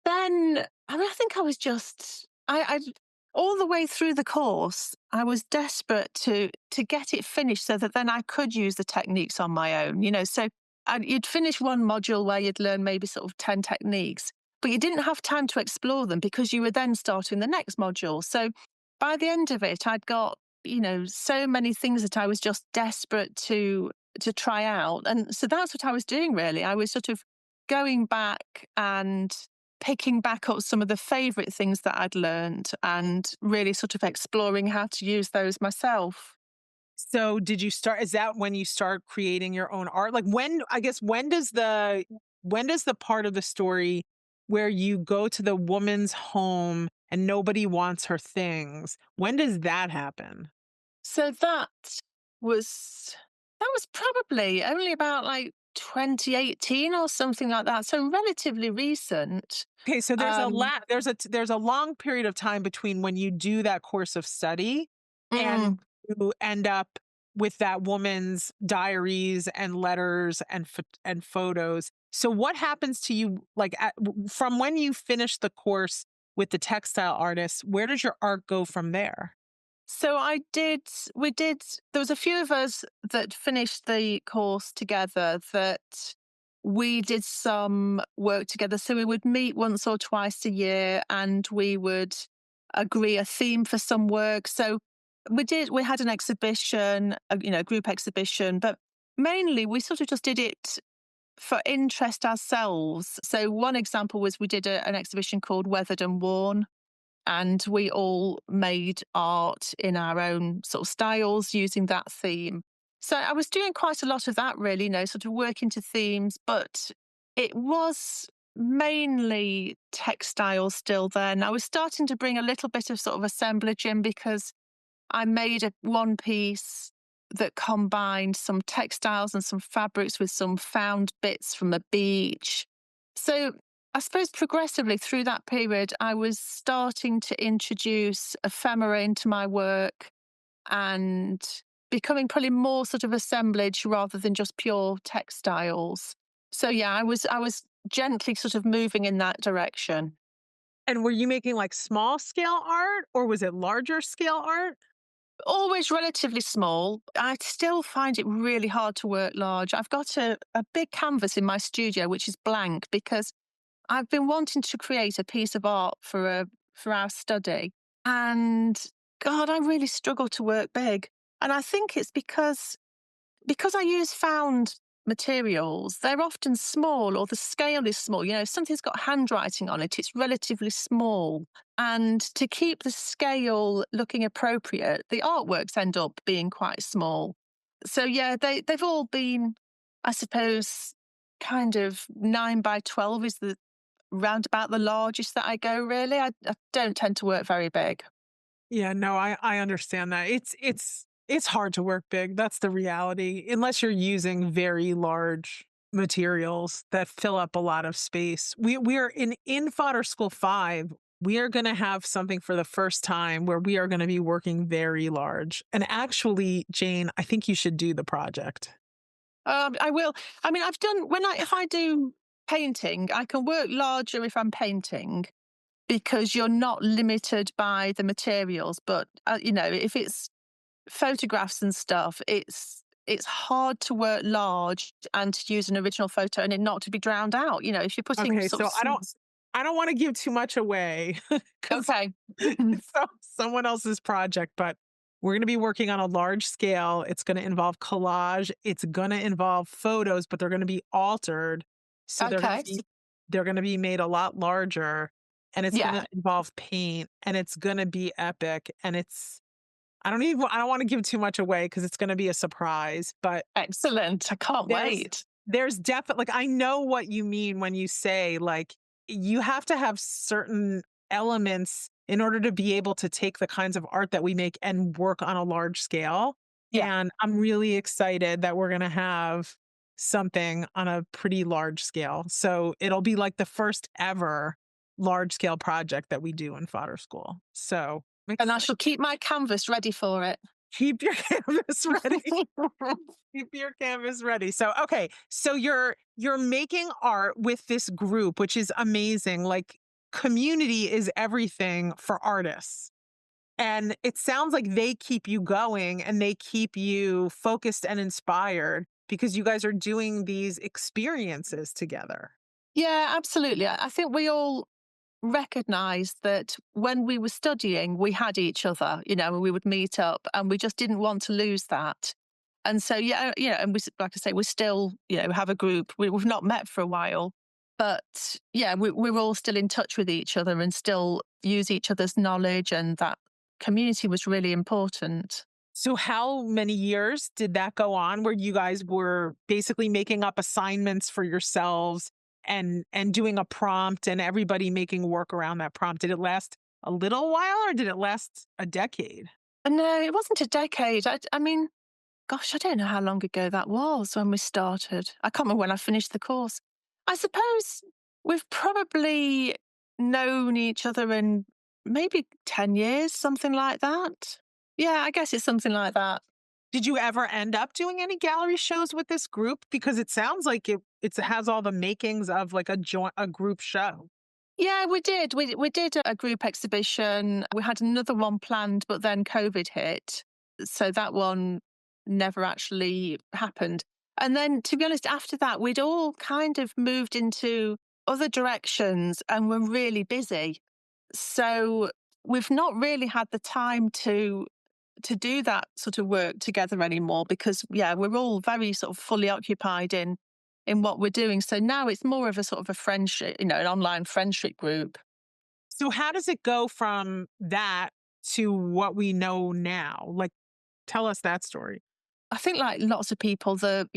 Then, I mean, I think I was just I all the way through the course, I was desperate to get it finished so that then I could use the techniques on my own, So you'd finish one module where you'd learn maybe sort of 10 techniques, but you didn't have time to explore them because you were then starting the next module. So by the end of it, I'd got, so many things that I was just desperate to try out. And so that's what I was doing really. I was sort of going back and picking back up some of the favorite things that I'd learned and really sort of exploring how to use those myself. So, did you start is that when you start creating your own art? Like when I guess when does the part of the story where you go to the woman's home and nobody wants her things, when does that happen? So that was probably only about like 2018 or something like that. So relatively recent. Okay, so Um, there's a long period of time between when you do that course of study and mm. you end up with that woman's diaries and letters and and photos. So what happens to you like from when you finish the course with the textile artists, where does your art go from there? So we did, there was a few of us that finished the course together that we did some work together. So we would meet once or twice a year and we would agree a theme for some work. So we had an exhibition, group exhibition, but mainly we sort of just did it for interest ourselves. So one example was we did an exhibition called Weathered and Worn, and we all made art in our own sort of styles using that theme. So I was doing quite a lot of that, really, sort of working to themes, but it was mainly textile still then. I was starting to bring a little bit of sort of assemblage in because I made a one piece that combined some textiles and some fabrics with some found bits from the beach. So I suppose progressively through that period, I was starting to introduce ephemera into my work and becoming probably more sort of assemblage rather than just pure textiles. So yeah, I was gently sort of moving in that direction. And were you making like small scale art or was it larger scale art? Always relatively small. I still find it really hard to work large. I've got a big canvas in my studio, which is blank because I've been wanting to create a piece of art for our study. And God, I really struggle to work big. And I think it's because I use found materials, they're often small or the scale is small. If something's got handwriting on it, it's relatively small. And to keep the scale looking appropriate, the artworks end up being quite small. So yeah, they've all been, I suppose, kind of 9 by 12 is the round about the largest that I go, really. I don't tend to work very big. Yeah, no, I understand that. It's hard to work big. That's the reality. Unless you're using very large materials that fill up a lot of space. We are in Fodder School 5. We are going to have something for the first time where we are going to be working very large. And actually, Jane, I think you should do the project. I will. I mean, I've done if I do painting, I can work larger if I'm painting because you're not limited by the materials. But if it's photographs and stuff, it's hard to work large and to use an original photo and it not to be drowned out. If you're putting Okay, sort of so I don't want to give too much away cuz okay, it's someone else's project, but we're going to be working on a large scale. It's going to involve collage. It's going to involve photos, but they're going to be altered. So okay, they're going to be made a lot larger and it's going yeah. to involve paint and it's going to be epic and I don't want to give too much away because it's going to be a surprise, but Excellent. I can't there's wait. there's definitely like I know what you mean when you say like you have to have certain elements in order to be able to take the kinds of art that we make and work on a large scale. Yeah. And I'm really excited that we're going to have something on a pretty large scale. So it'll be like the first ever large scale project that we do in Fodder School. So I'm And I excited. shall keep my canvas ready for it. Keep your canvas ready. Keep your canvas ready. So, okay, so you're making art with this group, which is amazing. Like community is everything for artists. And it sounds like they keep you going and they keep you focused and inspired because you guys are doing these experiences together. Yeah, absolutely. I think we all recognized that when we were studying, we had each other, and we would meet up and we just didn't want to lose that. And so, yeah, and like I say, we still, have a group. We've not met for a while, but yeah, we're all still in touch with each other and still use each other's knowledge. And that community was really important. So how many years did that go on where you guys were basically making up assignments for yourselves and doing a prompt and everybody making work around that prompt? Did it last a little while or did it last a decade? And no, it wasn't a decade. I mean, gosh, I don't know how long ago that was when we started. I can't remember when I finished the course. I suppose we've probably known each other in maybe 10 years, something like that. Yeah, I guess it's something like that. Did you ever end up doing any gallery shows with this group? Because it sounds like it has all the makings of like a group show. Yeah, we did. We did a group exhibition. We had another one planned, but then COVID hit. So that one never actually happened. And then, to be honest, after that, we'd all kind of moved into other directions and were really busy. So we've not really had the time to do that sort of work together anymore because yeah, we're all very sort of fully occupied in what we're doing. So now it's more of a sort of a friendship, an online friendship group. So how does it go from that to what we know now? Like tell us that story. I think like lots of people, the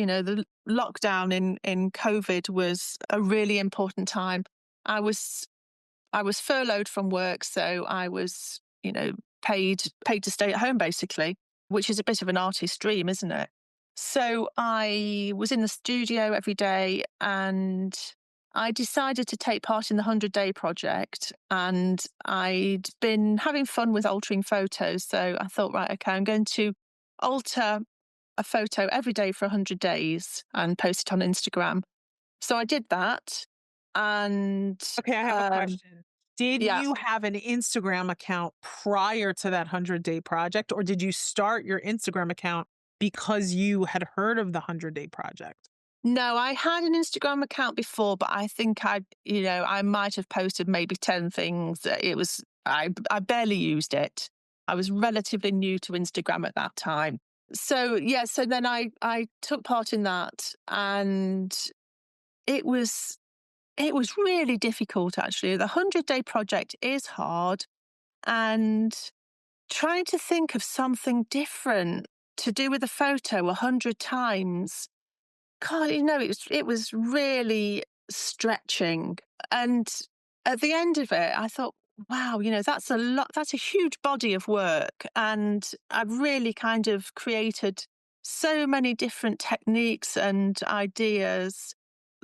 lockdown in COVID was a really important time. I was I was furloughed from work, so I was, paid to stay at home basically, which is a bit of an artist's dream, isn't it? So I was in the studio every day and I decided to take part in the 100-day project. And I'd been having fun with altering photos. So I thought, right, okay, I'm going to alter a photo every day for 100 days and post it on Instagram. So I did that. And Okay, I have a question. Did yeah, you have an Instagram account prior to that 100-day project, or did you start your Instagram account because you had heard of the 100-day project? no, I had an Instagram account before, but I think I might have posted maybe 10 things. I barely used it. I was relatively new to Instagram at that time. So yeah, so then I took part in that and it was it was really difficult actually. The 100-day project is hard and trying to think of something different to do with a photo 100 times. God, it was really stretching. And at the end of it, I thought, wow, that's a lot, that's a huge body of work. And I've really kind of created so many different techniques and ideas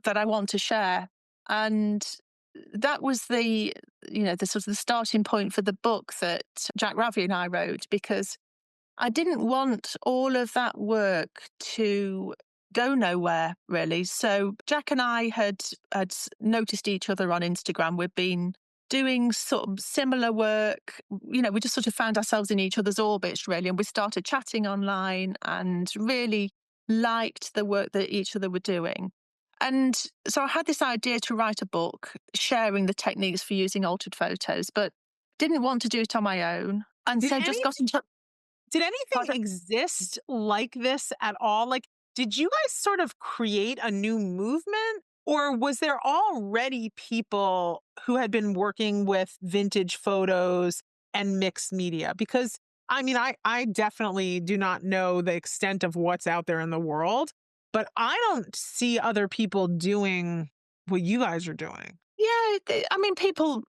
that I want to share. And that was the sort of the starting point for the book that Jack Ravi and I wrote, because I didn't want all of that work to go nowhere, really. So Jack and I had noticed each other on Instagram. We've been doing sort of similar work. We just sort of found ourselves in each other's orbits, really. And we started chatting online and really liked the work that each other were doing. And so I had this idea to write a book sharing the techniques for using altered photos, but didn't want to do it on my own. And Did so just any got in touch. did anything exist like this at all? Like, did you guys sort of create a new movement? Or was there already people who had been working with vintage photos and mixed media? Because I mean, I definitely do not know the extent of what's out there in the world, but I don't see other people doing what you guys are doing. Yeah, I mean, people,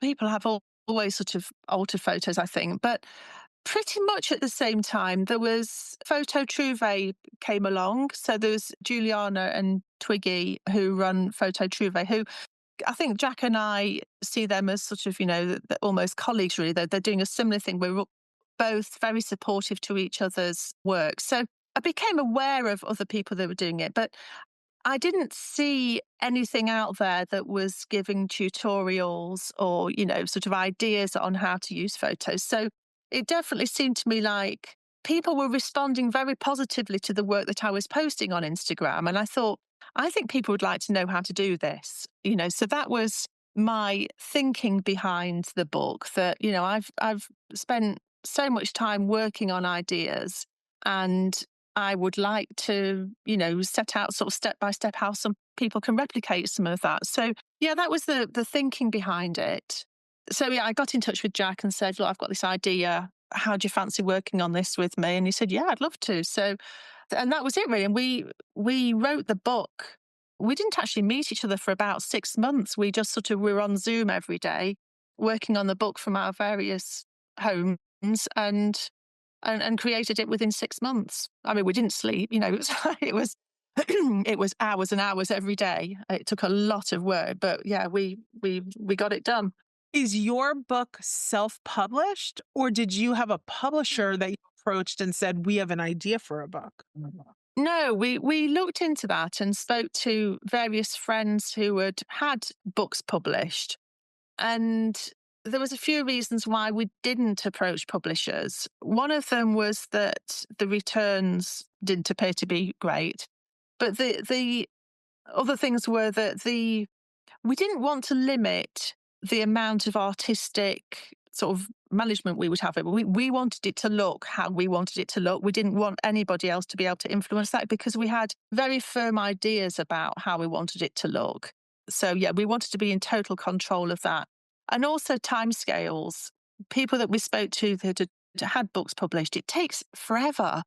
people have always sort of altered photos, I think, but pretty much at the same time, there was Photo Trouvé came along. So there was Juliana and Twiggy who run Photo Trouvé, who I think Jack and I see them as sort of, almost colleagues, really. They're doing a similar thing. We're both very supportive to each other's work. So I became aware of other people that were doing it, but I didn't see anything out there that was giving tutorials or, sort of ideas on how to use photos. So it definitely seemed to me like people were responding very positively to the work that I was posting on Instagram. And I thought, I think people would like to know how to do this, so that was my thinking behind the book that, I've spent so much time working on ideas and I would like to, set out sort of step by step how some people can replicate some of that. So yeah, that was the thinking behind it. So yeah, I got in touch with Jack and said, "Look, I've got this idea. How do you fancy working on this with me?" And he said, "Yeah, I'd love to." So, and that was it really. And we wrote the book. We didn't actually meet each other for about 6 months. We just sort of we were on Zoom every day, working on the book from our various homes, and and created it within 6 months. I mean, we didn't sleep, it was it was it was hours and hours every day. It took a lot of work, but yeah, we got it done. Is your book self-published, or did you have a publisher that you approached and said, "We have an idea for a book"? No, we looked into that and spoke to various friends who had books published. And there was a few reasons why we didn't approach publishers. One of them was that the returns didn't appear to be great. But the other things were that we didn't want to limit the amount of artistic sort of management we would have it. We wanted it to look how we wanted it to look. We didn't want anybody else to be able to influence that because we had very firm ideas about how we wanted it to look. So yeah, we wanted to be in total control of that. And also timescales. People that we spoke to that had books published, it takes forever,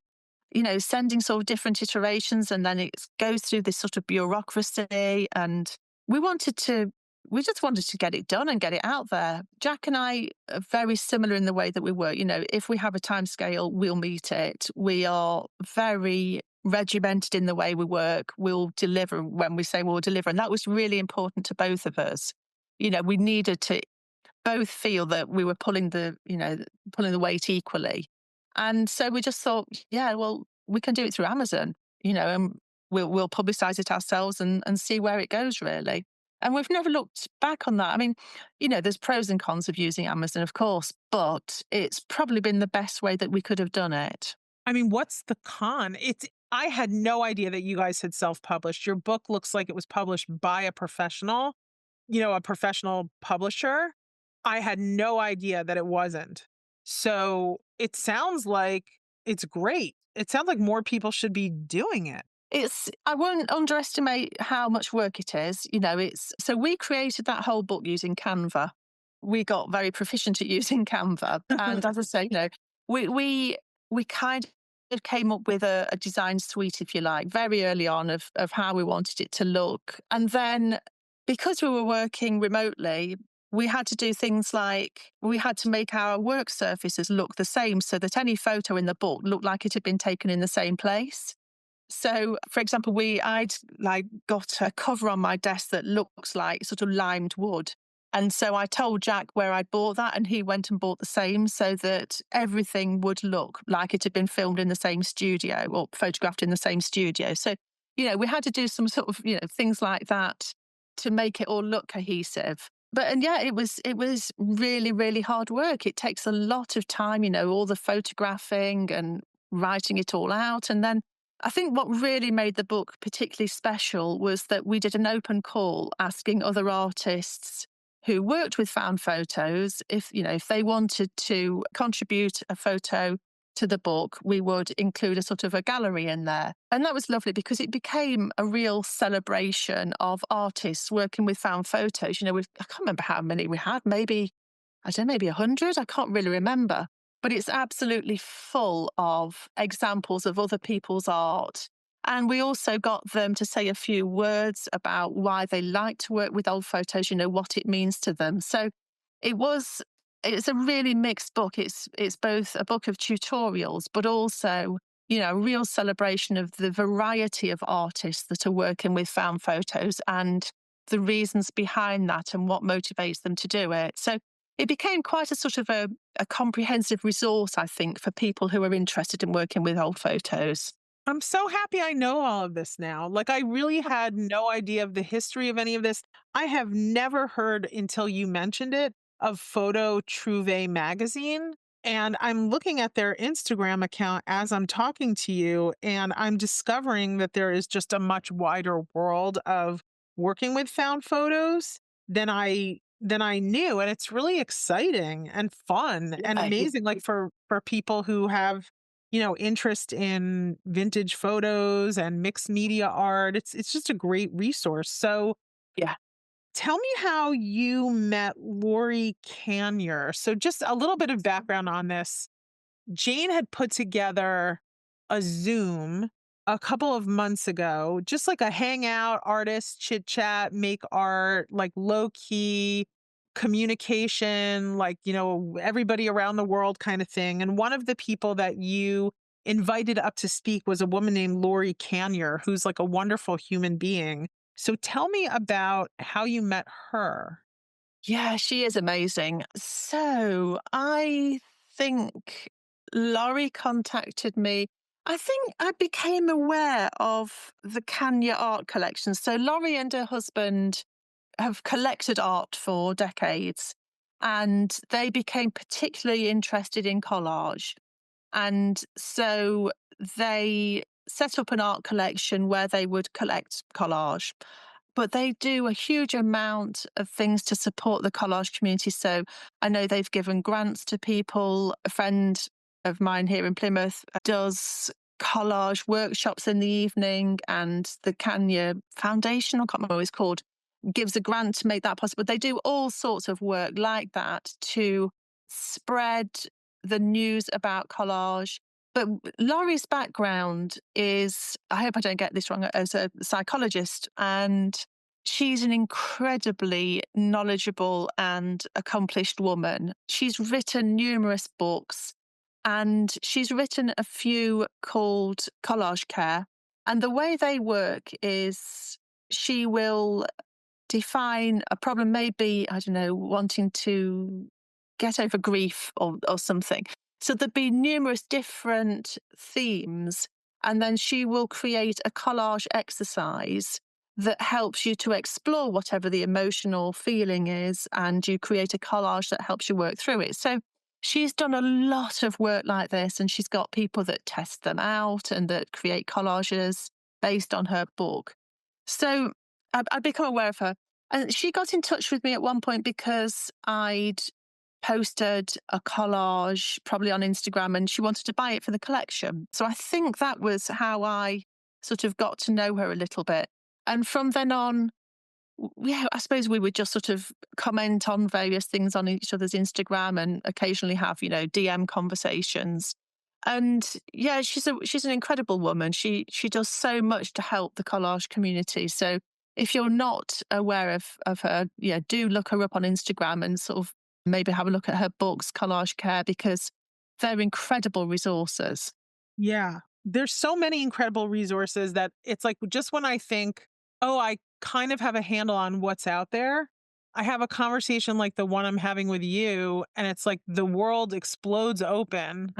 sending sort of different iterations and then it goes through this sort of bureaucracy. And we wanted to, we just wanted to get it done and get it out there. Jack and I are very similar in the way that we work. If we have a time scale, we'll meet it. We are very regimented in the way we work. We'll deliver when we say we'll deliver. And that was really important to both of us. We needed to both feel that we were pulling the weight equally. And so we just thought, yeah, well, we can do it through Amazon, and we'll publicize it ourselves and see where it goes really. And we've never looked back on that. I mean, there's pros and cons of using Amazon, of course, but it's probably been the best way that we could have done it. I mean, what's the con? I had no idea that you guys had self-published. Your book looks like it was published by a professional, a professional publisher. I had no idea that it wasn't. So it sounds like it's great. It sounds like more people should be doing it. I won't underestimate how much work it is. So we created that whole book using Canva. We got very proficient at using Canva. And as I say, we, we, we kind of came up with a design suite, if you like, very early on of how we wanted it to look. And then because we were working remotely, we had to do things like we had to make our work surfaces look the same so that any photo in the book looked like it had been taken in the same place. So, for example, I'd like got a cover on my desk that looks like sort of limed wood. And so I told Jack where I bought that, and he went and bought the same so that everything would look like it had been filmed in the same studio or photographed in the same studio. So, we had to do some sort of, things like that to make it all look cohesive. And yeah, it was really, really hard work. It takes a lot of time, all the photographing and writing it all out. And then I think what really made the book particularly special was that we did an open call asking other artists who worked with found photos if they wanted to contribute a photo to the book, we would include a sort of a gallery in there. And that was lovely because it became a real celebration of artists working with found photos. I can't remember how many we had, maybe, I don't know, maybe 100. I can't really remember. but it's absolutely full of examples of other people's art. And we also got them to say a few words about why they like to work with old photos, what it means to them. So it was it's a really mixed book. It's both a book of tutorials, but also, a real celebration of the variety of artists that are working with found photos and the reasons behind that and what motivates them to do it. So it became quite a sort of a comprehensive resource, I think, for people who are interested in working with old photos. I'm so happy I know all of this now. Like, I really had no idea of the history of any of this. I have never heard until you mentioned it of Photo Trouvé magazine. And I'm looking at their Instagram account as I'm talking to you, and I'm discovering that there is just a much wider world of working with found photos than I knew. And it's really exciting and fun and Yeah, amazing, like for people who have interest in vintage photos and mixed media art. It's just a great resource. So yeah. tell me how you met Lori Canyer. So just a little bit of background on this. Jane had put together a Zoom a couple of months ago, just like a hangout, artist chit chat, make art, like low key communication, like, everybody around the world kind of thing. And one of the people that you invited up to speak was a woman named Lori Canyer, who's like a wonderful human being. So tell me about how you met her. Yeah, she is amazing. So I think Laurie contacted me. I think I became aware of the Kenya art collection. So Laurie and her husband have collected art for decades, and they became particularly interested in collage. And so they set up an art collection where they would collect collage. But they do a huge amount of things to support the collage community. So I know they've given grants to people. A friend of mine here in Plymouth does collage workshops in the evening, and the Kenya Foundation, I can't remember what it's called, gives a grant to make that possible. They do all sorts of work like that to spread the news about collage. But Laurie's background is, I hope I don't get this wrong, as a psychologist. And she's an incredibly knowledgeable and accomplished woman. She's written numerous books, and she's written a few called Collage Care. And the way they work is she will define a problem, maybe, I don't know, wanting to get over grief or something. So there'd be numerous different themes, and then she will create a collage exercise that helps you to explore whatever the emotional feeling is, and you create a collage that helps you work through it. So she's done a lot of work like this, and she's got people that test them out and that create collages based on her book. So I'd become aware of her. And she got in touch with me at one point because I'd posted a collage probably on Instagram, and she wanted to buy it for the collection. So I think that was how I sort of got to know her a little bit. And from then on, yeah, I suppose we would just sort of comment on various things on each other's Instagram and occasionally have, DM conversations. And yeah, she's an incredible woman. She does so much to help the collage community. So if you're not aware of her, yeah, do look her up on Instagram and sort of maybe have a look at her books, Collage Care, because they're incredible resources. Yeah. There's so many incredible resources that it's like just when I think, oh, I kind of have a handle on what's out there, I have a conversation like the one I'm having with you, and it's like the world explodes open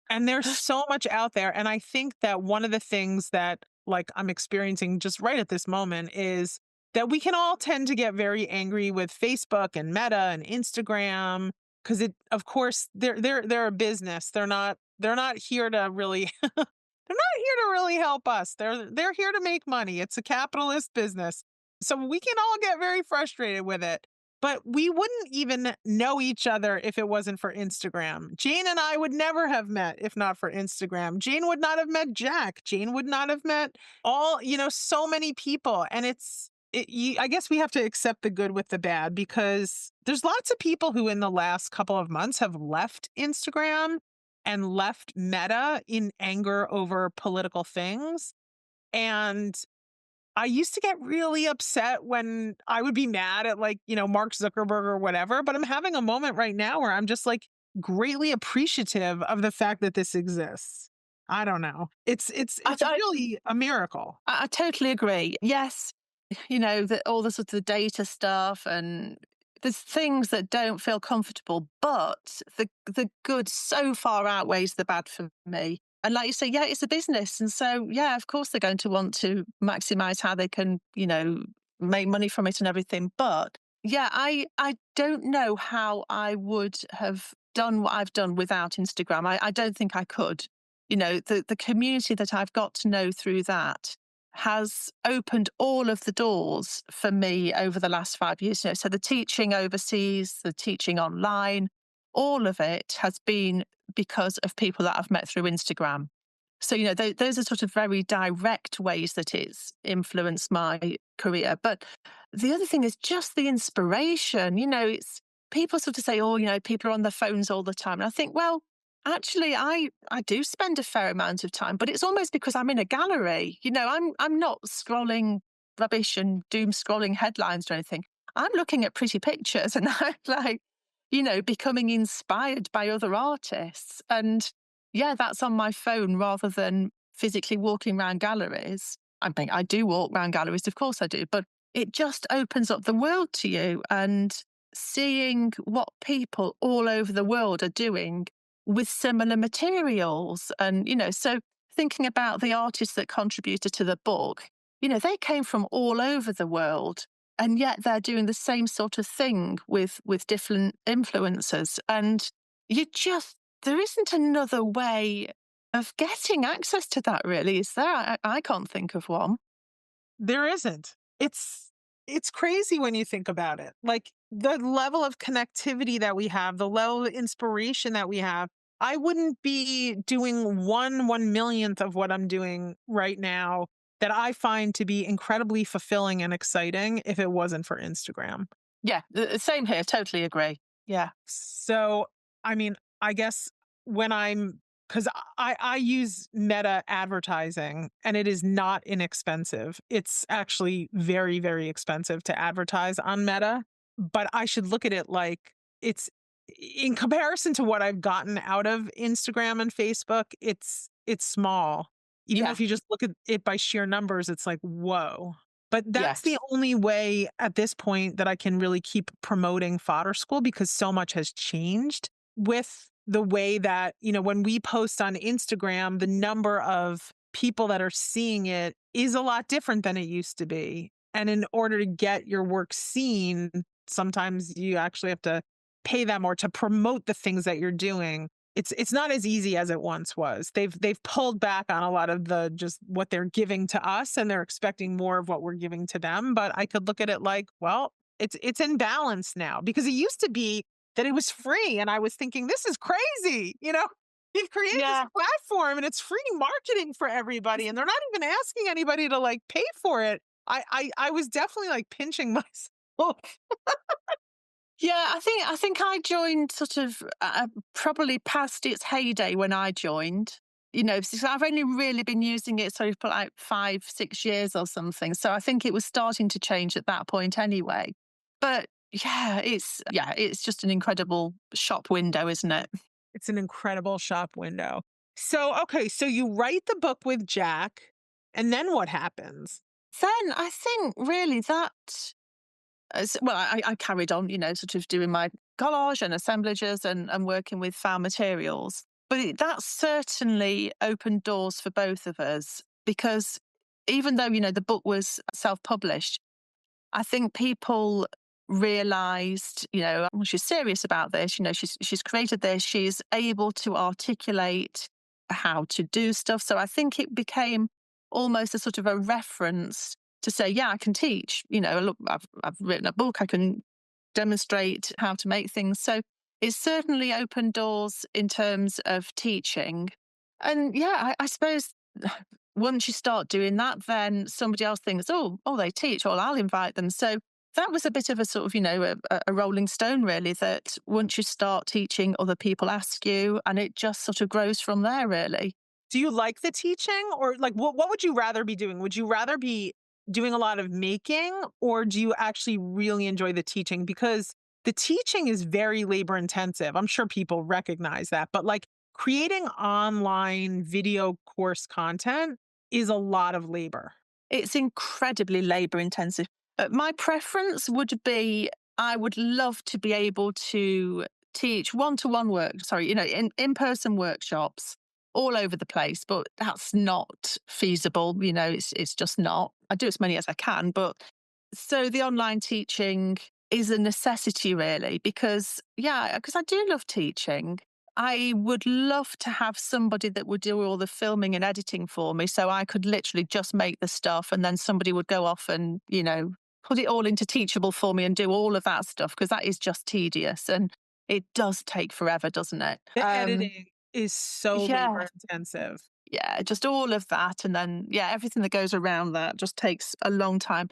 and there's so much out there. And I think that one of the things that like I'm experiencing just right at this moment is that we can all tend to get very angry with Facebook and Meta and Instagram because it of course they're a business. They're not here to really they're not here to really help us. They're here to make money. It's a capitalist business. So we can all get very frustrated with it. But we wouldn't even know each other if it wasn't for Instagram. Jane and I would never have met if not for Instagram. Jane would not have met Jack. Jane would not have met so many people. And I guess we have to accept the good with the bad because there's lots of people who in the last couple of months have left Instagram and left Meta in anger over political things. And I used to get really upset when I would be mad at like, Mark Zuckerberg or whatever, but I'm having a moment right now where I'm just like greatly appreciative of the fact that this exists. I don't know. I, It's I, really a miracle. I totally agree. Yes, all the sort of data stuff and there's things that don't feel comfortable, but the good so far outweighs the bad for me. And like you say, yeah, it's a business. And so, yeah, of course they're going to want to maximize how they can, make money from it and everything. But yeah, I don't know how I would have done what I've done without Instagram. I don't think I could. The community that I've got to know through that has opened all of the doors for me over the last 5 years. So the teaching overseas, the teaching online, all of it has been because of people that I've met through Instagram. So, those are sort of very direct ways that it's influenced my career. But the other thing is just the inspiration. It's people sort of say, oh, people are on their phones all the time. And I think, well, actually, I do spend a fair amount of time, but it's almost because I'm in a gallery. I'm not scrolling rubbish and doom scrolling headlines or anything. I'm looking at pretty pictures and I'm like, becoming inspired by other artists. And yeah, that's on my phone rather than physically walking around galleries. I mean, I do walk around galleries, of course I do, but it just opens up the world to you and seeing what people all over the world are doing with similar materials. And, so thinking about the artists that contributed to the book, they came from all over the world and yet they're doing the same sort of thing with different influencers. And you just, there isn't another way of getting access to that, really, is there? I can't think of one. There isn't. It's crazy when you think about it. Like the level of connectivity that we have, the level of inspiration that we have. I wouldn't be doing one millionth of what I'm doing right now that I find to be incredibly fulfilling and exciting if it wasn't for Instagram. Yeah, the same here. Totally agree. Yeah. So, I mean, I guess when I'm because I use Meta advertising and it is not inexpensive. It's actually very, very expensive to advertise on Meta, but I should look at it like it's in comparison to what I've gotten out of Instagram and Facebook, it's small. Even though Yeah. if you just look at it by sheer numbers, it's like, whoa. But that's the Yes. only way at this point that I can really keep promoting Fodder School because so much has changed with the way that, when we post on Instagram, the number of people that are seeing it is a lot different than it used to be. And in order to get your work seen, sometimes you actually have to pay them or to promote the things that you're doing. It's not as easy as it once was. They've pulled back on a lot of the just what they're giving to us and they're expecting more of what we're giving to them. But I could look at it like, well, it's in balance now because it used to be that it was free and I was thinking this is crazy, You've created this Yeah. platform and it's free marketing for everybody and they're not even asking anybody to like pay for it. I was definitely like pinching myself. Yeah, I think I joined sort of probably past its heyday when I joined. So I've only really been using it sort of for like 5, 6 years or something. So I think it was starting to change at that point anyway. But yeah, it's just an incredible shop window, isn't it? It's an incredible shop window. So, okay, so you write the book with Jack, and then what happens? Then I think really that well, I carried on, sort of doing my collage and assemblages and working with found materials. But that certainly opened doors for both of us because even though, the book was self published, I think people realized, well, she's serious about this. She's created this. She's able to articulate how to do stuff. So I think it became almost a sort of a reference to say, yeah, I can teach. Look, I've written a book. I can demonstrate how to make things. So it certainly opened doors in terms of teaching. And yeah, I suppose once you start doing that, then somebody else thinks, oh, they teach, well, I'll invite them. So that was a bit of a sort of, a rolling stone, really, that once you start teaching, other people ask you, and it just sort of grows from there, really. Do you like the teaching, or like what would you rather be doing? Would you rather be doing a lot of making, or do you actually really enjoy the teaching? Because the teaching is very labor intensive. I'm sure people recognize that, but like creating online video course content is a lot of labor. It's incredibly labor intensive. My preference would be I would love to be able to teach one-to-one work, sorry, in-person workshops all over the place, but that's not feasible. It's just not. I do as many as I can, but so the online teaching is a necessity, really, because yeah, because I do love teaching. I would love to have somebody that would do all the filming and editing for me, so I could literally just make the stuff and then somebody would go off and, put it all into Teachable for me and do all of that stuff, because that is just tedious and it does take forever, doesn't it? The editing is so Yeah, labor intensive. yeah, just all of that. And then, yeah, everything that goes around that just takes a long time.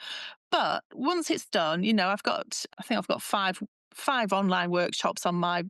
But once it's done, I think I've got five online workshops on my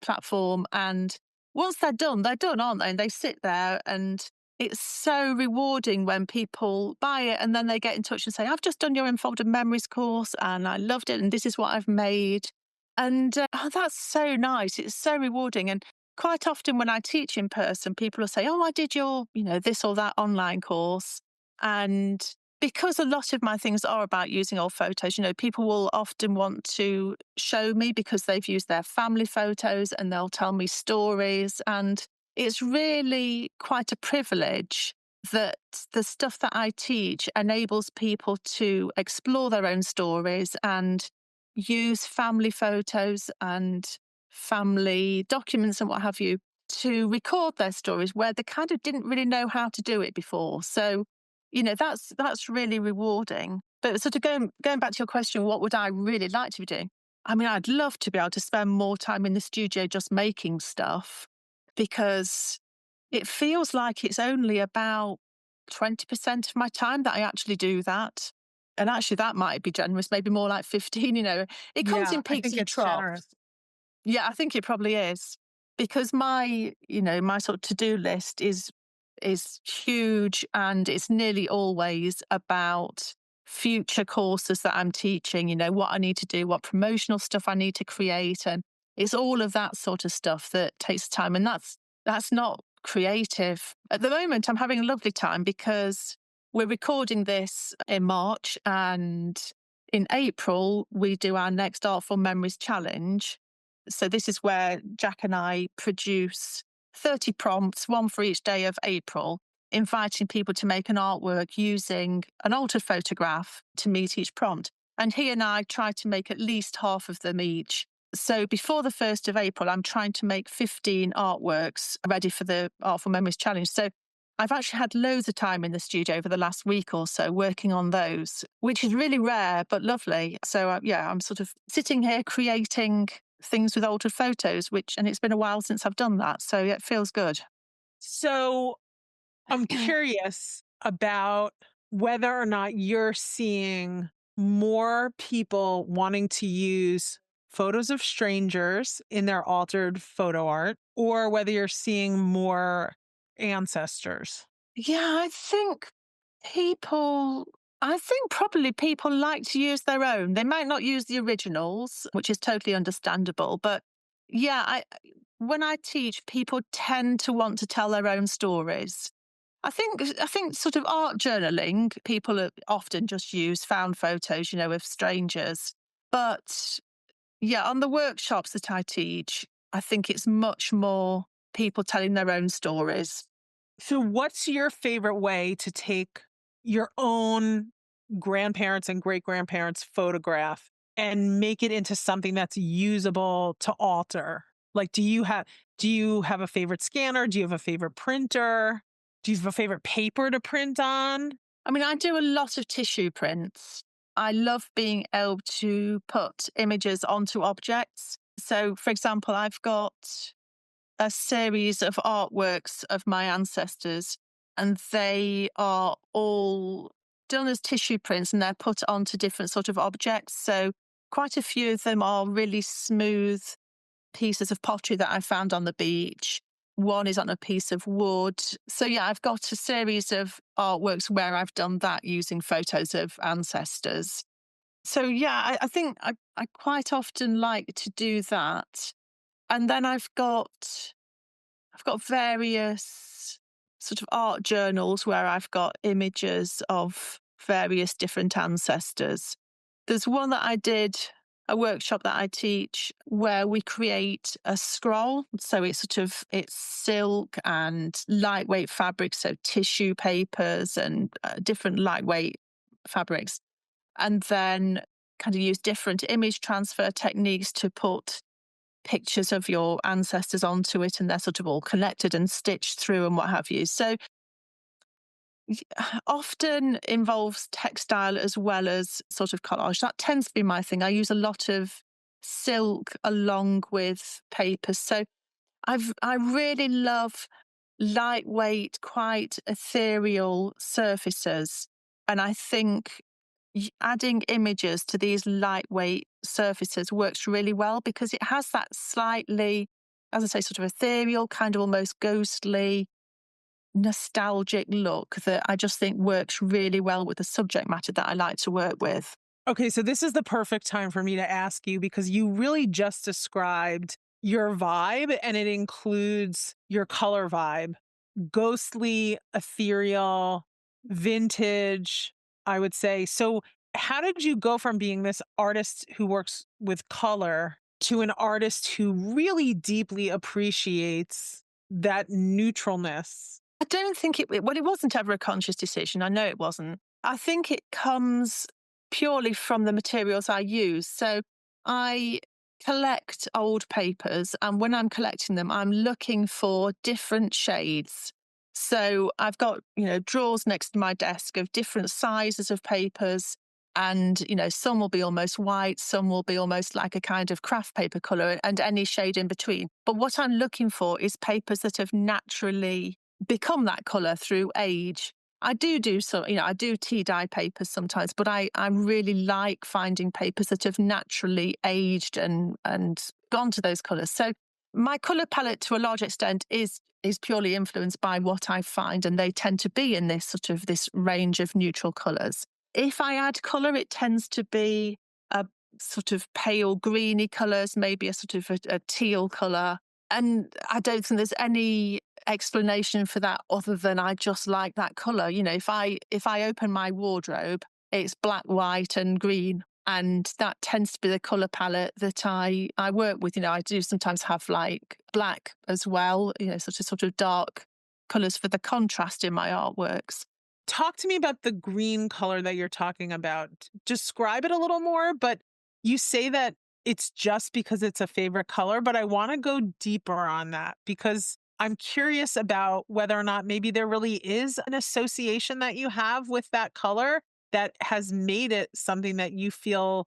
platform. And once they're done, aren't they? And they sit there, and it's so rewarding when people buy it and then they get in touch and say, I've just done your Enfolded Memories course and I loved it. And this is what I've made. And that's so nice. It's so rewarding. And quite often when I teach in person, people will say, oh, I did your, this or that online course. And because a lot of my things are about using old photos, people will often want to show me because they've used their family photos and they'll tell me stories. And it's really quite a privilege that the stuff that I teach enables people to explore their own stories and use family photos and family documents and what have you to record their stories where they kind of didn't really know how to do it before. So, that's really rewarding. But sort of going back to your question, what would I really like to be doing? I mean, I'd love to be able to spend more time in the studio just making stuff, because it feels like it's only about 20% of my time that I actually do that. And actually, that might be generous, maybe more like 15, It comes Yeah, in I peaks think and it's troughs. generous. Yeah, I think it probably is, because my sort of to-do list is huge, and it's nearly always about future courses that I'm teaching, what I need to do, what promotional stuff I need to create, and it's all of that sort of stuff that takes time, and that's not creative. At the moment, I'm having a lovely time because we're recording this in March, and in April we do our next Artful Memories challenge. So this is where Jack and I produce 30 prompts, one for each day of April, inviting people to make an artwork using an altered photograph to meet each prompt. And he and I try to make at least half of them each. So before the 1st of April, I'm trying to make 15 artworks ready for the Artful Memories Challenge. So I've actually had loads of time in the studio over the last week or so working on those, which is really rare but lovely. So, yeah, I'm sort of sitting here creating things with altered photos, and it's been a while since I've done that. So, yeah, it feels good. So I'm curious about whether or not you're seeing more people wanting to use photos of strangers in their altered photo art, or whether you're seeing more ancestors. Yeah, people, I think probably people like to use their own. They might not use the originals, which is totally understandable. But yeah, when I teach, people tend to want to tell their own stories. I think sort of art journaling, people often just use found photos, of strangers. But yeah, on the workshops that I teach, I think it's much more people telling their own stories. So, what's your favorite way to take your own grandparents and great grandparents' photograph and make it into something that's usable to alter? Like, do you have a favorite scanner? Do you have a favorite printer? Do you have a favorite paper to print on? I mean, I do a lot of tissue prints. I love being able to put images onto objects. So, for example, I've got a series of artworks of my ancestors. and they are all done as tissue prints and they're put onto different sort of objects. So quite a few of them are really smooth pieces of pottery that I found on the beach. One is on a piece of wood. So yeah, I've got a series of artworks where I've done that using photos of ancestors. So yeah, I think I quite often like to do that. And then I've got various sort of art journals where I've got images of various different ancestors. There's one that I did, a workshop that I teach where we create a scroll. So it's silk and lightweight fabrics, so tissue papers and different lightweight fabrics. And then kind of use different image transfer techniques to put pictures of your ancestors onto it, and they're sort of all connected and stitched through and what have you. So often involves textile as well as sort of collage. That tends to be my thing. I use a lot of silk along with papers. So I really love lightweight, quite ethereal surfaces. And I think adding images to these lightweight surfaces works really well because it has that slightly, as I say, sort of ethereal, kind of almost ghostly, nostalgic look that I just think works really well with the subject matter that I like to work with. Okay, so this is the perfect time for me to ask you because you really just described your vibe and it includes your color vibe. Ghostly, ethereal, vintage, I would say. So, how did you go from being this artist who works with color to an artist who really deeply appreciates that neutralness? I don't think well, it wasn't ever a conscious decision. I know it wasn't. I think it comes purely from the materials I use. So I collect old papers, and when I'm collecting them, I'm looking for different shades. So I've got, drawers next to my desk of different sizes of papers. And, some will be almost white, some will be almost like a kind of craft paper color, and any shade in between. But what I'm looking for is papers that have naturally become that color through age. I do so, I do tea dye papers sometimes, but I really like finding papers that have naturally aged and gone to those colors. So my color palette to a large extent is purely influenced by what I find, and they tend to be in this range of neutral colors. If I add color, it tends to be a sort of pale greeny colors, maybe a sort of a teal color. And I don't think there's any explanation for that other than I just like that color. If I open my wardrobe, it's black, white, and green. And that tends to be the color palette that I work with. I do sometimes have like black as well, sort of dark colors for the contrast in my artworks. Talk to me about the green color that you're talking about. Describe it a little more, but you say that it's just because it's a favorite color, but I want to go deeper on that because I'm curious about whether or not maybe there really is an association that you have with that color that has made it something that you feel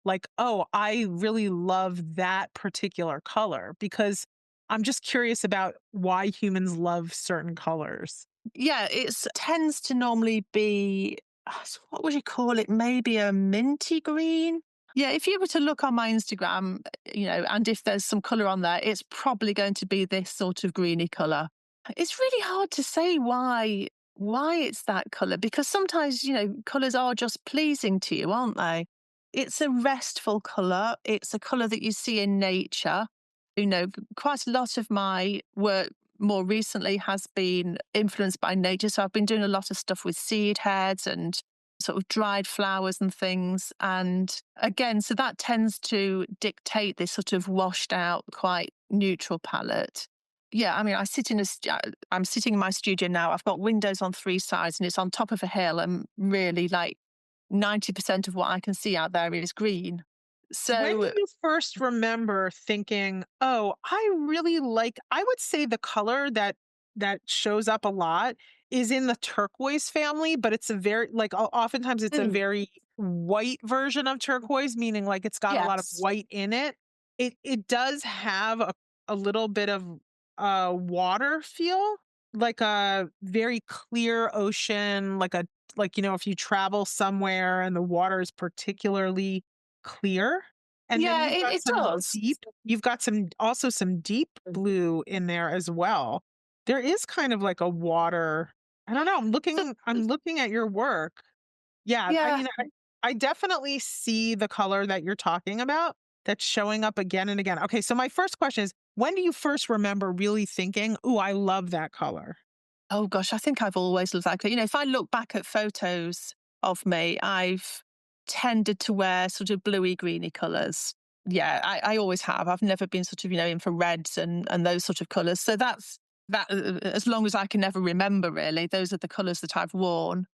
like, oh, I really love that particular color because I'm just curious about why humans love certain colors. Yeah, it tends to normally be, so what would you call it? Maybe a minty green. Yeah, if you were to look on my Instagram, and if there's some color on there, it's probably going to be this sort of greeny color. It's really hard to say why it's that color because sometimes, colors are just pleasing to you, aren't they? It's a restful color. It's a color that you see in nature. Quite a lot of my work more recently has been influenced by nature. So I've been doing a lot of stuff with seed heads and sort of dried flowers and things. And again, so that tends to dictate this sort of washed out, quite neutral palette. Yeah, I mean, I'm sitting in my studio now. I've got windows on three sides and it's on top of a hill, and really like 90% of what I can see out there is green. When do So you first remember thinking, "Oh, I really like" I would say the color that shows up a lot is in the turquoise family, but it's a very like, oftentimes it's a mm, very white version of turquoise, meaning, like, it's got a lot of yes. white in it. It does have a little bit of, water feel. like a very clear ocean, like, if you travel somewhere and the water is particularly clear, and then Yeah, it does. you've got some deep blue in there as well. There is kind of like a water. I don't know, So, I'm looking at your work. Yeah, I yeah. mean, I definitely see the color that you're talking about that's showing up again and again. Okay, so my first question is, when do you first remember really thinking, "Ooh, I love that color"? Oh gosh, I think I've always looked like, if I look back at photos of me, I've tended to wear sort of bluey greeny colours. Yeah, I always have. I've never been sort of, in for reds and those sort of colours. So that's that as long as I can ever remember, really, those are the colours that I've worn.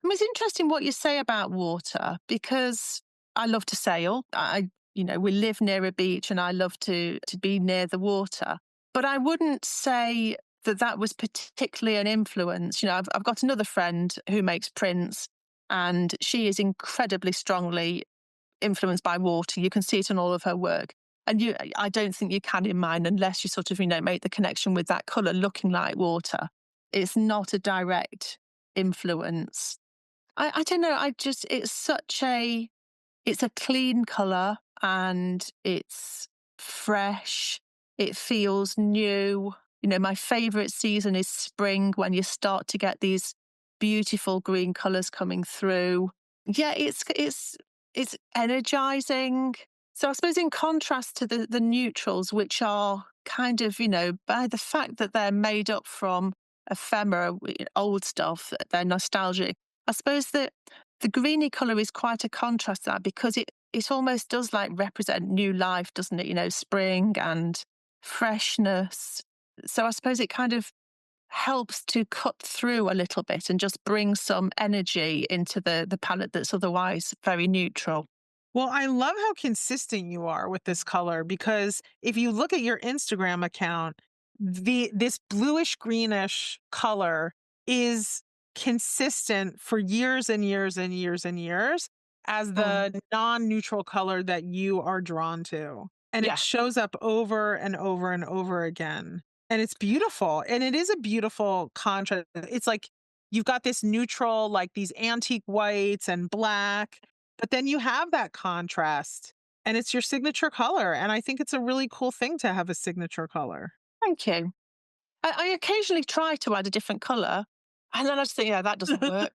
I mean, it's interesting what you say about water because I love to sail. We live near a beach, and I love to be near the water. But I wouldn't say that that was particularly an influence. I've got another friend who makes prints, and she is incredibly strongly influenced by water. You can see it in all of her work. And I don't think you can in mine unless you sort of, make the connection with that color looking like water. It's not a direct influence. I don't know. It's a clean color, and it's fresh. It feels new. My favorite season is spring when you start to get these beautiful green colors coming through. Yeah, it's energizing. So I suppose in contrast to the neutrals, which are kind of, by the fact that they're made up from ephemera, old stuff, they're nostalgic. I suppose that the greeny colour is quite a contrast to that because it almost does like represent new life, doesn't it? Spring and freshness. So I suppose it kind of helps to cut through a little bit and just bring some energy into the palette that's otherwise very neutral. Well, I love how consistent you are with this color because if you look at your Instagram account, this bluish greenish color is consistent for years and years and years and years as Mm. the non-neutral color that you are drawn to. And it Yeah. shows up over and over and over again. And it's beautiful. And it is a beautiful contrast. It's like you've got this neutral, like these antique whites and black, but then you have that contrast and it's your signature color, and I think it's a really cool thing to have a signature color. Thank you. I occasionally try to add a different colour, and then I just think, yeah, that doesn't work.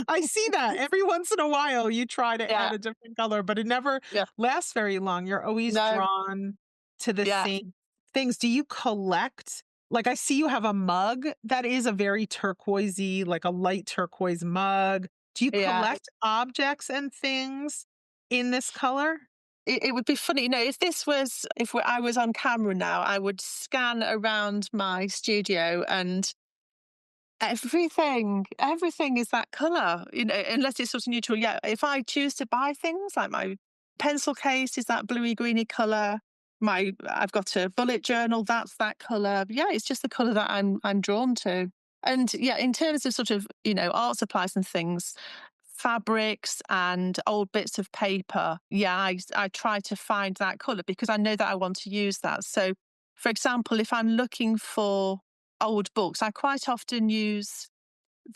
I see that. Every once in a while, you try to add Yeah. a different color, but it never Yeah. lasts very long. You're always No. drawn to the Yeah. same things. Do you collect? Like, I see you have a mug that is a very turquoisey, like a light turquoise mug. Do you Yeah. collect objects and things in this color? It would be funny, if I was on camera now, I would scan around my studio, and everything is that color, unless it's sort of neutral. Yeah, if I choose to buy things like my pencil case is that bluey greeny color. I've got a bullet journal that's that color. Yeah, it's just the color that I'm drawn to. And yeah, in terms of sort of art supplies and things, fabrics and old bits of paper. Yeah, I try to find that color because I know that I want to use that. So, for example, if I'm looking for old books, I quite often use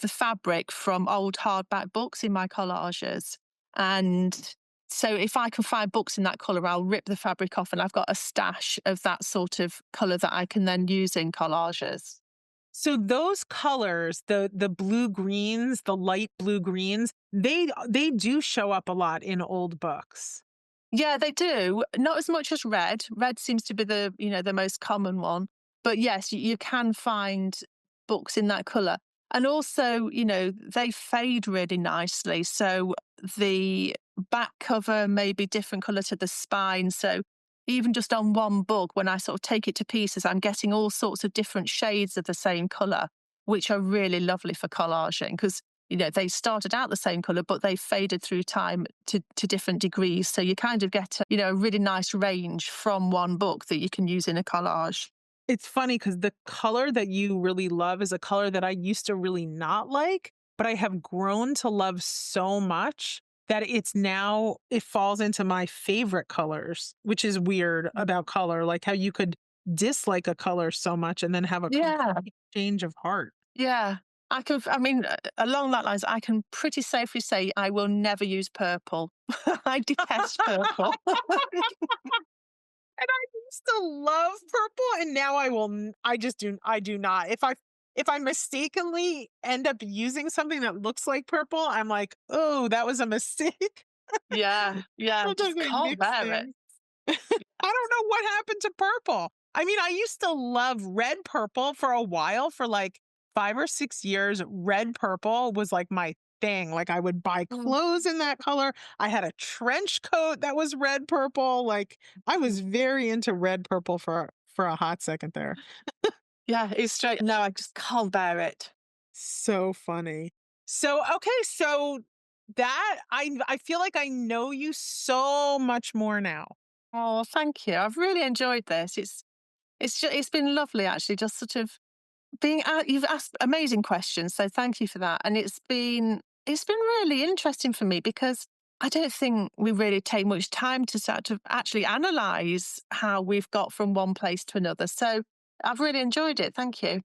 the fabric from old hardback books in my collages. And so if I can find books in that color, I'll rip the fabric off, and I've got a stash of that sort of color that I can then use in collages. So those colors, the blue greens, the light blue greens, they do show up a lot in old books. Yeah, they do. Not as much as red. Red seems to be the most common one. But yes, you can find books in that color. And also, they fade really nicely. So the back cover may be different color to the spine. So even just on one book, when I sort of take it to pieces, I'm getting all sorts of different shades of the same color, which are really lovely for collaging because they started out the same color, but they faded through time to different degrees. So you kind of get a really nice range from one book that you can use in a collage. It's funny because the color that you really love is a color that I used to really not like, but I have grown to love so much that it falls into my favorite colors, which is weird Mm. about color, like how you could dislike a color so much and then have a Yeah, complete change of heart. yeah. I mean, along that lines, I can pretty safely say I will never use purple. I detest purple. And I used to love purple, and now I do not. If I mistakenly end up using something that looks like purple, I'm like, "Oh, that was a mistake." Yeah, yeah, Sometimes just I can't mix bear it. things. I don't know what happened to purple. I mean, I used to love red purple for a while, for like 5 or 6 years. Red purple was like my thing. Like I would buy Mm. clothes in that color. I had a trench coat that was red purple. Like I was very into red purple for a hot second there. Yeah, it's straight. No, I just can't bear it. So funny. So okay, so that I feel like I know you so much more now. Oh, thank you. I've really enjoyed this. It's been lovely actually, just sort of being you've asked amazing questions, so thank you for that. And it's been really interesting for me because I don't think we really take much time to start to actually analyze how we've got from one place to another. So I've really enjoyed it. Thank you.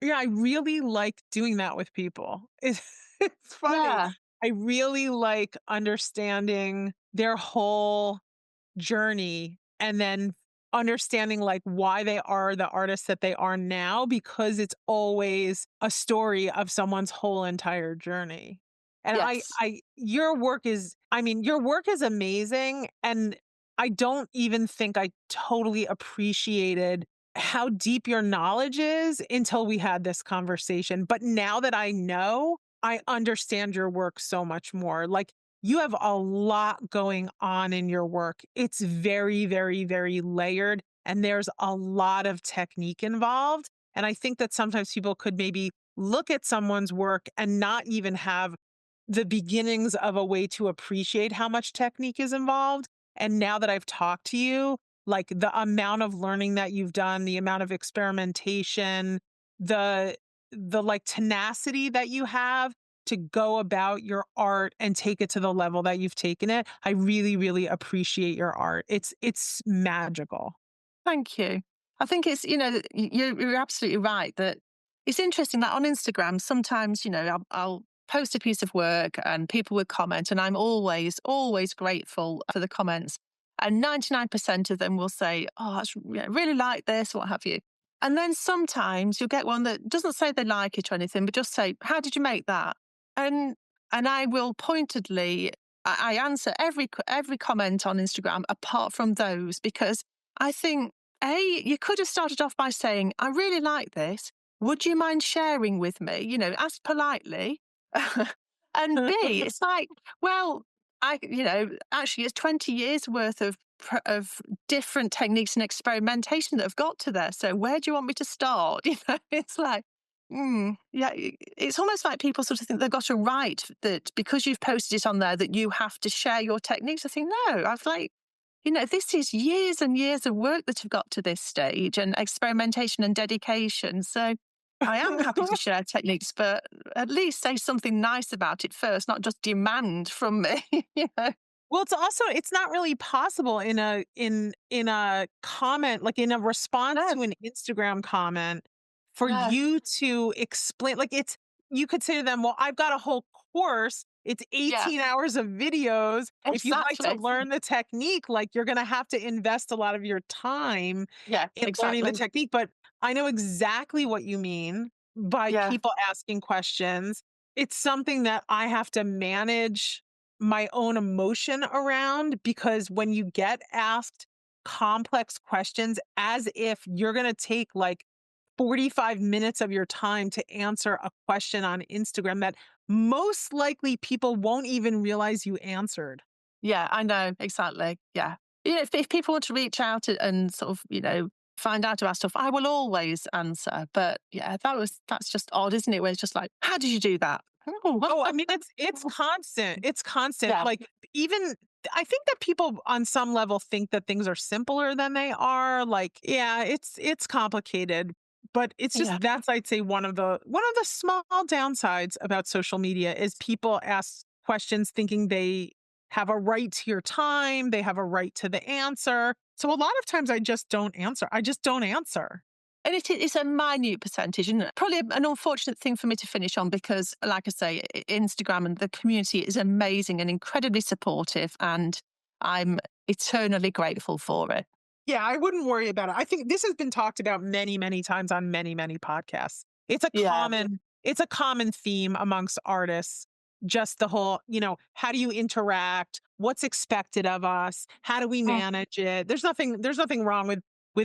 Yeah, I really like doing that with people. It's funny. Yeah. I really like understanding their whole journey and then understanding like why they are the artists that they are now, because it's always a story of someone's whole entire journey. And Yes. your work is, I mean, your work is amazing. And I don't even think I totally appreciated how deep your knowledge is until we had this conversation. But now that I know, I understand your work so much more. Like, you have a lot going on in your work. It's very, very, very layered, and there's a lot of technique involved. And I think that sometimes people could maybe look at someone's work and not even have the beginnings of a way to appreciate how much technique is involved. And now that I've talked to you, like the amount of learning that you've done, the amount of experimentation, the like tenacity that you have to go about your art and take it to the level that you've taken it. I really, really appreciate your art. It's magical. Thank you. I think it's, you're absolutely right that it's interesting that on Instagram, sometimes, I'll post a piece of work and people would comment, and I'm always, always grateful for the comments. And 99% of them will say, oh, really like this, what have you. And then sometimes you'll get one that doesn't say they like it or anything, but just say, how did you make that? And and I will pointedly, I answer every comment on Instagram apart from those because I think you could have started off by saying, I really like this. Would you mind sharing with me? Ask politely. And B, it's like, well, actually, it's 20 years worth of different techniques and experimentation that have got to there. So where do you want me to start? It's like, yeah, it's almost like people sort of think they've got a right that because you've posted it on there that you have to share your techniques. I think, no, I've like, this is years and years of work that have got to this stage and experimentation and dedication. So I am happy to share techniques, but at least say something nice about it first, not just demand from me. you know? Well, it's not really possible in a comment, like in a response No, to an Instagram comment, for no, you to explain, like, it's you could say to them, "Well, I've got a whole course. It's yeah, 18 hours of videos. If you'd like to exactly. learn the technique, like, you're gonna have to invest a lot of your time Yeah, in learning the exactly. technique." But I know exactly what you mean by Yeah, people asking questions. It's something that I have to manage my own emotion around, because when you get asked complex questions as if you're going to take like 45 minutes of your time to answer a question on Instagram that most likely people won't even realize you answered. yeah, I know, exactly. Yeah. If people want to reach out and sort of, find out about stuff, I will always answer. But yeah, that's just odd, isn't it? Where it's just like, how did you do that? Oh, I mean, it's constant. It's constant. Yeah, Like, even I think that people on some level think that things are simpler than they are. Like, yeah, it's complicated, but it's yeah, just, that's, I'd say, one of the small downsides about social media is people ask questions thinking they have a right to your time. They have a right to the answer. So a lot of times I just don't answer. I just don't answer. And it's a minute percentage, and probably an unfortunate thing for me to finish on because, like I say, Instagram and the community is amazing and incredibly supportive, and I'm eternally grateful for it. Yeah, I wouldn't worry about it. I think this has been talked about many, many times on many, many podcasts. Yeah, It's a common theme amongst artists. Just the whole, how do you interact? What's expected of us? How do we Mm. manage it? There's nothing wrong with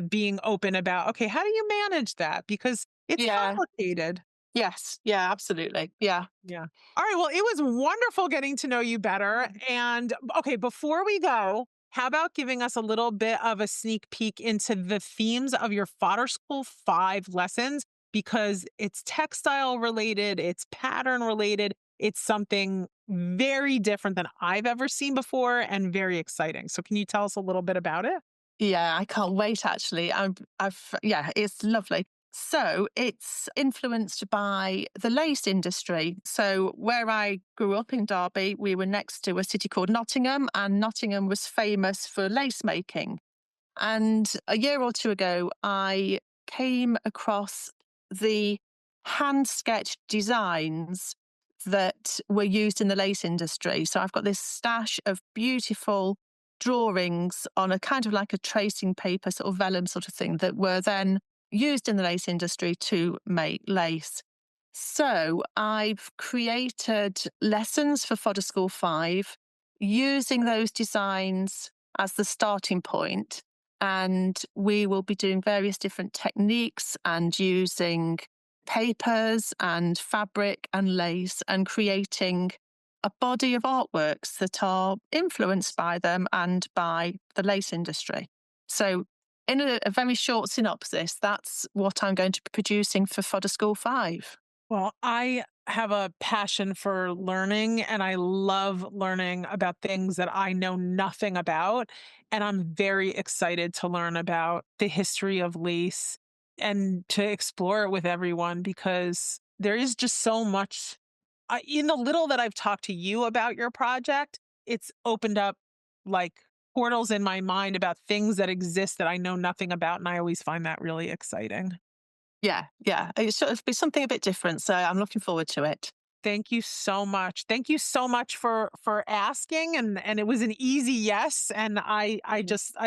being open about, okay, how do you manage that? Because it's Yeah, complicated. yes, yeah, absolutely. Yeah. Yeah. All right. Well, it was wonderful getting to know you better. And okay, before we go, how about giving us a little bit of a sneak peek into the themes of your Fodder School 5 lessons? Because it's textile related, it's pattern related, it's something very different than I've ever seen before and very exciting. So, can you tell us a little bit about it? Yeah, I can't wait actually. Yeah, it's lovely. So it's influenced by the lace industry. So where I grew up in Derby, we were next to a city called Nottingham, and Nottingham was famous for lace making. And a year or two ago, I came across the hand sketched designs that were used in the lace industry. So I've got this stash of beautiful drawings on a kind of like a tracing paper, sort of vellum sort of thing, that were then used in the lace industry to make lace. So I've created lessons for Fodder School 5 using those designs as the starting point, and we will be doing various different techniques and using papers and fabric and lace and creating a body of artworks that are influenced by them and by the lace industry. So, in a very short synopsis, that's what I'm going to be producing for Fodder School 5. Well, I have a passion for learning and I love learning about things that I know nothing about. And I'm very excited to learn about the history of lace and to explore it with everyone because there is just so much. In the little that I've talked to you about your project, it's opened up like portals in my mind about things that exist that I know nothing about. And I always find that really exciting. Yeah, yeah. It's sort of be something a bit different. So I'm looking forward to it. Thank you so much. Thank you so much for asking and it was an easy yes and I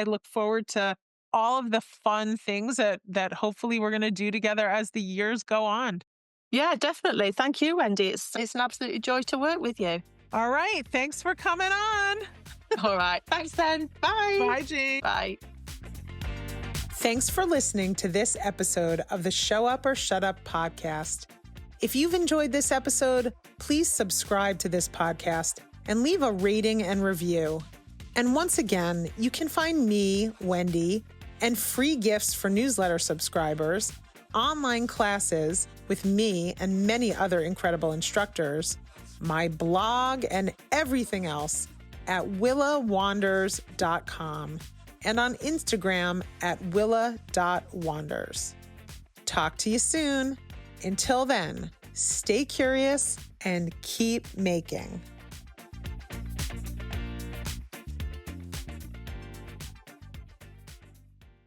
look forward to all of the fun things that hopefully we're going to do together as the years go on. Yeah, definitely. Thank you, Wendy. It's an absolute joy to work with you. All right, thanks for coming on. All right. Thanks then. Bye. Bye, Jean. Bye. Thanks for listening to this episode of the Show Up or Shut Up podcast. If you've enjoyed this episode, please subscribe to this podcast and leave a rating and review. And once again, you can find me, Wendy, and free gifts for newsletter subscribers, online classes with me and many other incredible instructors, my blog, and everything else at willawanders.com and on Instagram at willa.wanders. Talk to you soon. Until then, stay curious and keep making.